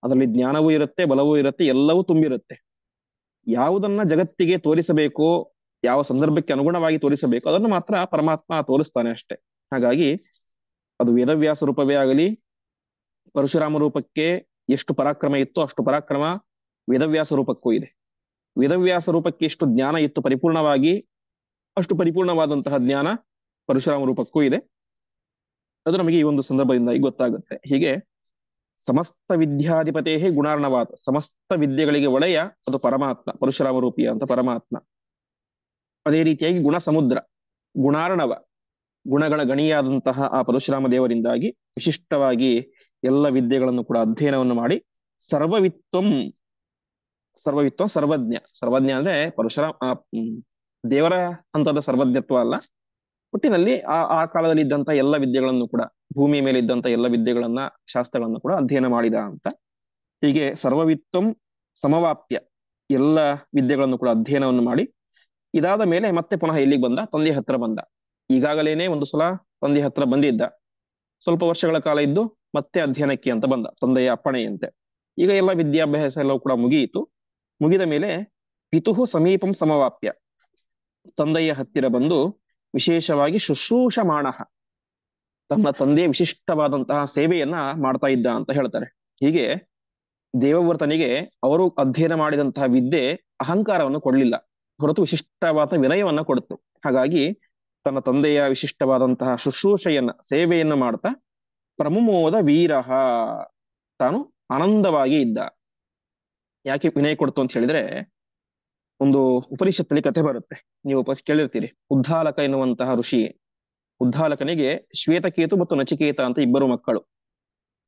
ಅದರಲ್ಲಿ ಜ್ಞಾನವೂ ಇರುತ್ತೆ, ಬಲವೂ ಇರುತ್ತೆ, ಎಲ್ಲವೂ ತುಂಬಿರುತ್ತೆ. ಯಾವುದನ್ನ ಜಗತ್ತಿಗೆ ತೋರಿಸಬೇಕೋ, ಯಾವ ಸಂದರ್ಭಕ್ಕೆ ಅನುಗುಣವಾಗಿ ತೋರಿಸಬೇಕು, ಅದನ್ನು ಮಾತ್ರ ಪರಮಾತ್ಮ ತೋರಿಸ್ತಾನೆ ಅಷ್ಟೇ. ಹಾಗಾಗಿ ಅದು ವೇದವ್ಯಾಸ ರೂಪವೇ ಆಗಲಿ, ಪರಶುರಾಮ ರೂಪಕ್ಕೆ ಎಷ್ಟು ಪರಾಕ್ರಮ ಇತ್ತು ಅಷ್ಟು ಪರಾಕ್ರಮ ವೇದವ್ಯಾಸ ರೂಪಕ್ಕೂ ಇದೆ. ವೇದವ್ಯಾಸ ರೂಪಕ್ಕೆ ಎಷ್ಟು ಜ್ಞಾನ ಇತ್ತು ಪರಿಪೂರ್ಣವಾಗಿ, ಅಷ್ಟು ಪರಿಪೂರ್ಣವಾದಂತಹ ಜ್ಞಾನ ಪರಶುರಾಮ ರೂಪಕ್ಕೂ ಇದೆ. ಅದು ನಮಗೆ ಈ ಒಂದು ಸಂದರ್ಭದಿಂದಾಗಿ ಗೊತ್ತಾಗುತ್ತೆ. ಹೀಗೆ ಸಮಸ್ತ ವಿದ್ಯಾಧಿಪತೇ ಗುಣಾರ್ಣವಾದ, ಸಮಸ್ತ ವಿದ್ಯೆಗಳಿಗೆ ಒಡೆಯ ಅದು ಪರಮಾತ್ಮ, ಪರಶುರಾಮ ರೂಪಿಯ ಅಂತ ಪರಮಾತ್ಮ. ಅದೇ ರೀತಿಯಾಗಿ ಗುಣ ಸಮುದ್ರ, ಗುಣಾರ್ಣವ, ಗುಣಗಳ ಗಣಿಯಾದಂತಹ ಆ ಪರಶುರಾಮ ದೇವರಿಂದಾಗಿ ವಿಶಿಷ್ಟವಾಗಿ ಎಲ್ಲ ವಿದ್ಯೆಗಳನ್ನು ಕೂಡ ಅಧ್ಯಯನವನ್ನು ಮಾಡಿ ಸರ್ವವಿತ್ವಂ, ಸರ್ವವಿತ್ವ ಸರ್ವಜ್ಞ. ಸರ್ವಜ್ಞ ಅಂದ್ರೆ ಪರಶುರಾಮ ದೇವರ ಹಂತದ ಸರ್ವಜ್ಞತ್ವ ಅಲ್ಲ, ಒಟ್ಟಿನಲ್ಲಿ ಆ ಕಾಲದಲ್ಲಿ ಇದ್ದಂತಹ ಎಲ್ಲ ವಿದ್ಯೆಗಳನ್ನು ಕೂಡ, ಭೂಮಿಯ ಮೇಲೆ ಇದ್ದಂತ ಎಲ್ಲ ವಿದ್ಯೆಗಳನ್ನ, ಶಾಸ್ತ್ರಗಳನ್ನು ಕೂಡ ಅಧ್ಯಯನ ಮಾಡಿದ ಅಂತ. ಹೀಗೆ ಸರ್ವವಿತ್ವಂ ಸಮವಾಪ್ಯ, ಎಲ್ಲ ವಿದ್ಯೆಗಳನ್ನು ಕೂಡ ಅಧ್ಯಯನವನ್ನು ಮಾಡಿ ಇದಾದ ಮೇಲೆ ಮತ್ತೆ ಪುನಃ ಎಲ್ಲಿಗೆ ಬಂದ? ತಂದೆಯ ಹತ್ರ ಬಂದ. ಈಗಾಗಲೇನೆ ಒಂದು ಸಲ ತಂದೆಯ ಹತ್ರ ಬಂದಿದ್ದ, ಸ್ವಲ್ಪ ವರ್ಷಗಳ ಕಾಲ ಇದ್ದು ಮತ್ತೆ ಅಧ್ಯಯನಕ್ಕೆ ಅಂತ ಬಂದ ತಂದೆಯ ಅಪ್ಪಣೆಯಂತೆ. ಈಗ ಎಲ್ಲ ವಿದ್ಯಾಭ್ಯಾಸ ಎಲ್ಲವೂ ಕೂಡ ಮುಗಿಯಿತು. ಮುಗಿದ ಮೇಲೆ ಪಿತುಹು ಸಮೀಪಂ ಸಮವಾಪ್ಯ, ತಂದೆಯ ಹತ್ತಿರ ಬಂದು ವಿಶೇಷವಾಗಿ ಶುಶ್ರೂಷಮಾಣ, ತನ್ನ ತಂದೆಯ ವಿಶಿಷ್ಟವಾದಂತಹ ಸೇವೆಯನ್ನ ಮಾಡ್ತಾ ಇದ್ದ ಅಂತ ಹೇಳ್ತಾರೆ. ಹೀಗೆ ದೇವವ್ರತನಿಗೆ ಅವರು ಅಧ್ಯಯನ ಮಾಡಿದಂತಹ ವಿದ್ಯೆ ಅಹಂಕಾರವನ್ನು ಕೊಡ್ಲಿಲ್ಲ, ಹೊರತು ವಿಶಿಷ್ಟವಾದ ವಿನಯವನ್ನ ಕೊಡ್ತು. ಹಾಗಾಗಿ ತನ್ನ ತಂದೆಯ ವಿಶಿಷ್ಟವಾದಂತಹ ಶುಶ್ರೂಷೆಯನ್ನ, ಸೇವೆಯನ್ನ ಮಾಡ್ತಾ ಪ್ರಮುಮೋದ ವೀರಹ, ತಾನು ಆನಂದವಾಗಿ ಇದ್ದ. ಯಾಕೆ ವಿನಯ ಕೊಡ್ತು ಅಂತ ಹೇಳಿದ್ರೆ, ಒಂದು ಉಪನಿಷತ್ತಲ್ಲಿ ಕಥೆ ಬರುತ್ತೆ, ನೀವು ಕೇಳಿರ್ತೀರಿ. ಉದ್ದಾಲಕ ಎನ್ನುವಂತಹ ಋಷಿ, ಉದ್ದಾಲಕನಿಗೆ ಶ್ವೇತಕೇತು ಮತ್ತು ನಚಿಕೇತ ಅಂತ ಇಬ್ಬರು ಮಕ್ಕಳು.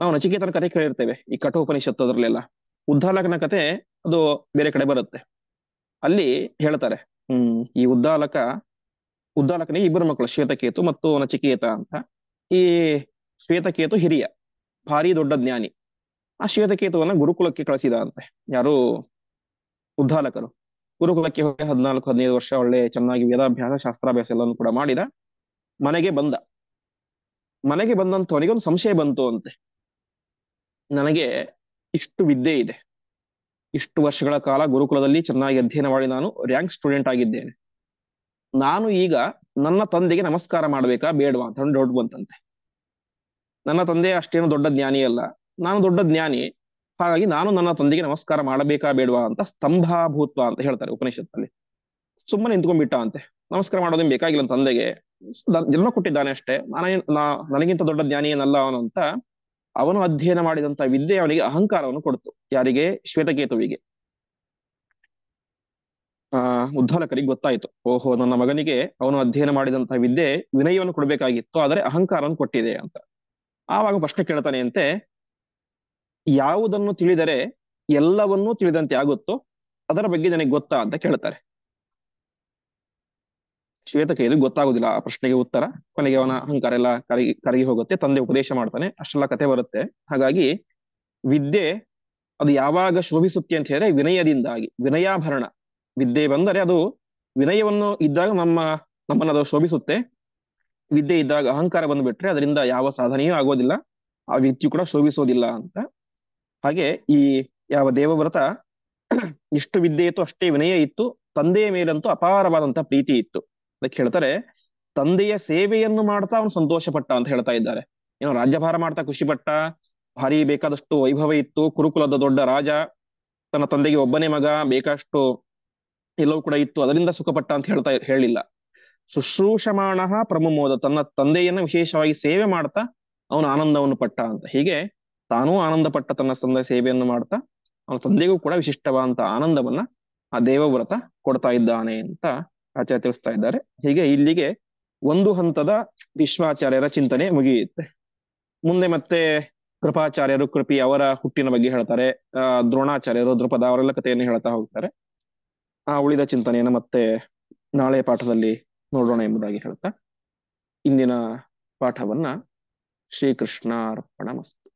ನಾವು ನಚಿಕೇತನ ಕಥೆ ಕೇಳಿರ್ತೇವೆ ಈ ಕಠೋಪನಿಷತ್ತು, ಅದರಲ್ಲೆಲ್ಲ. ಉದ್ದಾಲಕನ ಕಥೆ ಅದು ಬೇರೆ ಕಡೆ ಬರುತ್ತೆ. ಅಲ್ಲಿ ಹೇಳ್ತಾರೆ, ಈ ಉದ್ದಾಲಕನಿಗೆ ಇಬ್ಬರು ಮಕ್ಕಳು, ಶ್ವೇತಕೇತು ಮತ್ತು ನಚಿಕೇತ ಅಂತ. ಈ ಶ್ವೇತಕೇತು ಹಿರಿಯ, ಭಾರಿ ದೊಡ್ಡ ಜ್ಞಾನಿ. ಆ ಶ್ವೇತಕೇತುವನ್ನ ಗುರುಕುಲಕ್ಕೆ ಕಳಿಸಿದ ಅಂತೆ ಯಾರು? ಉದ್ದಾಲಕರು. ಗುರುಕುಲಕ್ಕೆ ಹೋಗಿ 14-15 ವರ್ಷ ಒಳ್ಳೆ ಚೆನ್ನಾಗಿ ವೇದಾಭ್ಯಾಸ, ಶಾಸ್ತ್ರಾಭ್ಯಾಸ ಎಲ್ಲವನ್ನು ಕೂಡ ಮಾಡಿದ. ಮನೆಗೆ ಬಂದ. ಮನೆಗೆ ಬಂದಂತವನಿಗೆ ಒಂದು ಸಂಶಯ ಬಂತು ಅಂತೆ, ನನಗೆ ಇಷ್ಟು ವಿದ್ಯೆ ಇದೆ, ಇಷ್ಟು ವರ್ಷಗಳ ಕಾಲ ಗುರುಕುಲದಲ್ಲಿ ಚೆನ್ನಾಗಿ ಅಧ್ಯಯನ ಮಾಡಿ ನಾನು ರ್ಯಾಂಕ್ ಸ್ಟೂಡೆಂಟ್ ಆಗಿದ್ದೇನೆ, ನಾನು ಈಗ ನನ್ನ ತಂದೆಗೆ ನಮಸ್ಕಾರ ಮಾಡ್ಬೇಕಾ ಬೇಡವಾ ಅಂತ ಡೌಟ್ ಬಂತಂತೆ. ನನ್ನ ತಂದೆ ಅಷ್ಟೇನು ದೊಡ್ಡ ಜ್ಞಾನಿ ಅಲ್ಲ, ನಾನು ದೊಡ್ಡ ಜ್ಞಾನಿ, ಹಾಗಾಗಿ ನಾನು ನನ್ನ ತಂದೆಗೆ ನಮಸ್ಕಾರ ಮಾಡಬೇಕಾ ಬೇಡವಾ ಅಂತ ಸ್ತಂಭಾಭೂತ್ವ ಅಂತ ಹೇಳ್ತಾರೆ ಉಪನಿಷತ್ತಲ್ಲಿ. ಸುಮ್ಮನೆ ನಿಂತ್ಕೊಂಡ್ಬಿಟ್ಟ ಅಂತೆ, ನಮಸ್ಕಾರ ಮಾಡೋದೇನು ಬೇಕಾಗಿಲ್ಲ ತಂದೆಗೆ, ಜನ್ಮ ಕೊಟ್ಟಿದ್ದಾನೆ ಅಷ್ಟೇ, ನನಗಿಂತ ದೊಡ್ಡ ಜ್ಞಾನಿ ಏನಲ್ಲ ಅವನು ಅಂತ. ಅವನು ಅಧ್ಯಯನ ಮಾಡಿದಂತ ವಿದ್ಯೆ ಅವನಿಗೆ ಅಹಂಕಾರವನ್ನು ಕೊಡ್ತು. ಯಾರಿಗೆ? ಶ್ವೇತಕೇತುವಿಗೆ. ಉದ್ದಾಲಕರಿಗೆ ಗೊತ್ತಾಯ್ತು, ಓಹೋ, ನನ್ನ ಮಗನಿಗೆ ಅವನು ಅಧ್ಯಯನ ಮಾಡಿದಂತಹ ವಿದ್ಯೆ ವಿನಯವನ್ನು ಕೊಡ್ಬೇಕಾಗಿತ್ತು, ಆದರೆ ಅಹಂಕಾರವನ್ನು ಕೊಟ್ಟಿದೆ ಅಂತ. ಆವಾಗ ಪ್ರಶ್ನೆ ಕೇಳ್ತಾನೆ ಅಂತೆ, ಯಾವುದನ್ನು ತಿಳಿದರೆ ಎಲ್ಲವನ್ನೂ ತಿಳಿದಂತೆ ಆಗುತ್ತೋ ಅದರ ಬಗ್ಗೆ ನನಗೆ ಗೊತ್ತಾ ಅಂತ ಕೇಳ್ತಾರೆ. ಶ್ವೇತಕೇತು ಗೊತ್ತಾಗುದಿಲ್ಲ ಆ ಪ್ರಶ್ನೆಗೆ ಉತ್ತರ. ಕೊನೆಗೆ ಅವನ ಅಹಂಕಾರ ಎಲ್ಲ ಕರಗಿ ಹೋಗುತ್ತೆ, ತಂದೆ ಉಪದೇಶ ಮಾಡ್ತಾನೆ, ಅಷ್ಟೆಲ್ಲ ಕಥೆ ಬರುತ್ತೆ. ಹಾಗಾಗಿ ವಿದ್ಯೆ ಅದು ಯಾವಾಗ ಶೋಭಿಸುತ್ತೆ ಅಂತ ಹೇಳಿದ್ರೆ ವಿನಯದಿಂದಾಗಿ. ವಿನಯಾಭರಣ ವಿದ್ಯೆ ಬಂದರೆ ಅದು ವಿನಯವನ್ನು ಇದ್ದಾಗ ನಮ್ಮನ್ನು ಅದು ಶೋಭಿಸುತ್ತೆ. ವಿದ್ಯೆ ಇದ್ದಾಗ ಅಹಂಕಾರ ಬಂದ್ಬಿಟ್ರೆ ಅದರಿಂದ ಯಾವ ಸಾಧನೆಯೂ ಆಗೋದಿಲ್ಲ, ಆ ವ್ಯಕ್ತಿ ಕೂಡ ಶೋಭಿಸೋದಿಲ್ಲ ಅಂತ. ಹಾಗೆ ಈ ಯಾವ ದೇವವ್ರತ ಎಷ್ಟು ವಿದ್ಯೆ ಇತ್ತು ಅಷ್ಟೇ ವಿನಯ ಇತ್ತು, ತಂದೆಯ ಮೇಲಂತೂ ಅಪಾರವಾದಂತಹ ಪ್ರೀತಿ ಇತ್ತು. ಅದಕ್ಕೆ ಹೇಳ್ತಾರೆ, ತಂದೆಯ ಸೇವೆಯನ್ನು ಮಾಡ್ತಾ ಅವನು ಸಂತೋಷ ಪಟ್ಟ ಅಂತ ಹೇಳ್ತಾ ಇದ್ದಾರೆ. ಏನೋ ರಾಜ್ಯಭಾರ ಮಾಡ್ತಾ ಖುಷಿ ಪಟ್ಟ, ಭಾರಿ ಬೇಕಾದಷ್ಟು ವೈಭವ ಇತ್ತು, ಕುರುಕುಲದ ದೊಡ್ಡ ರಾಜ, ತನ್ನ ತಂದೆಗೆ ಒಬ್ಬನೇ ಮಗ, ಬೇಕಷ್ಟು ಎಲ್ಲವೂ ಕೂಡ ಇತ್ತು, ಅದರಿಂದ ಸುಖಪಟ್ಟ ಅಂತ ಹೇಳಿಲ್ಲ. ಶುಶ್ರೂಷಮಾಣ ಪ್ರಮಮೋದ, ತನ್ನ ತಂದೆಯನ್ನ ವಿಶೇಷವಾಗಿ ಸೇವೆ ಮಾಡ್ತಾ ಅವನು ಆನಂದವನ್ನು ಪಟ್ಟ ಅಂತ. ಹೀಗೆ ತಾನೂ ಆನಂದ ಪಟ್ಟ ತನ್ನ ತಂದೆ ಸೇವೆಯನ್ನು ಮಾಡ್ತಾ ಅವನ ತಂದೆಗೂ ಕೂಡ ವಿಶಿಷ್ಟವಾದಂತ ಆನಂದವನ್ನ ಆ ದೇವವ್ರತ ಕೊಡ್ತಾ ಇದ್ದಾನೆ ಅಂತ ಆಚಾರ್ಯ ತಿಳಿಸ್ತಾ ಇದ್ದಾರೆ. ಹೀಗೆ ಇಲ್ಲಿಗೆ ಒಂದು ಹಂತದ ಭೀಷ್ಮಾಚಾರ್ಯರ ಚಿಂತನೆ ಮುಗಿಯುತ್ತೆ. ಮುಂದೆ ಮತ್ತೆ ಕೃಪಾಚಾರ್ಯರು, ಕೃಪಿ ಅವರ ಹುಟ್ಟಿನ ಬಗ್ಗೆ ಹೇಳ್ತಾರೆ. ದ್ರೋಣಾಚಾರ್ಯರು, ದ್ರುಪದ ಅವರೆಲ್ಲ ಕಥೆಯನ್ನು ಹೇಳ್ತಾ ಹೋಗ್ತಾರೆ. ಆ ಉಳಿದ ಚಿಂತನೆಯನ್ನು ಮತ್ತೆ ನಾಳೆ ಪಾಠದಲ್ಲಿ ನೋಡೋಣ ಎಂಬುದಾಗಿ ಹೇಳ್ತಾ ಇಂದಿನ ಪಾಠವನ್ನ ಶ್ರೀಕೃಷ್ಣಾರ್ಪಣಮಸ್ತು.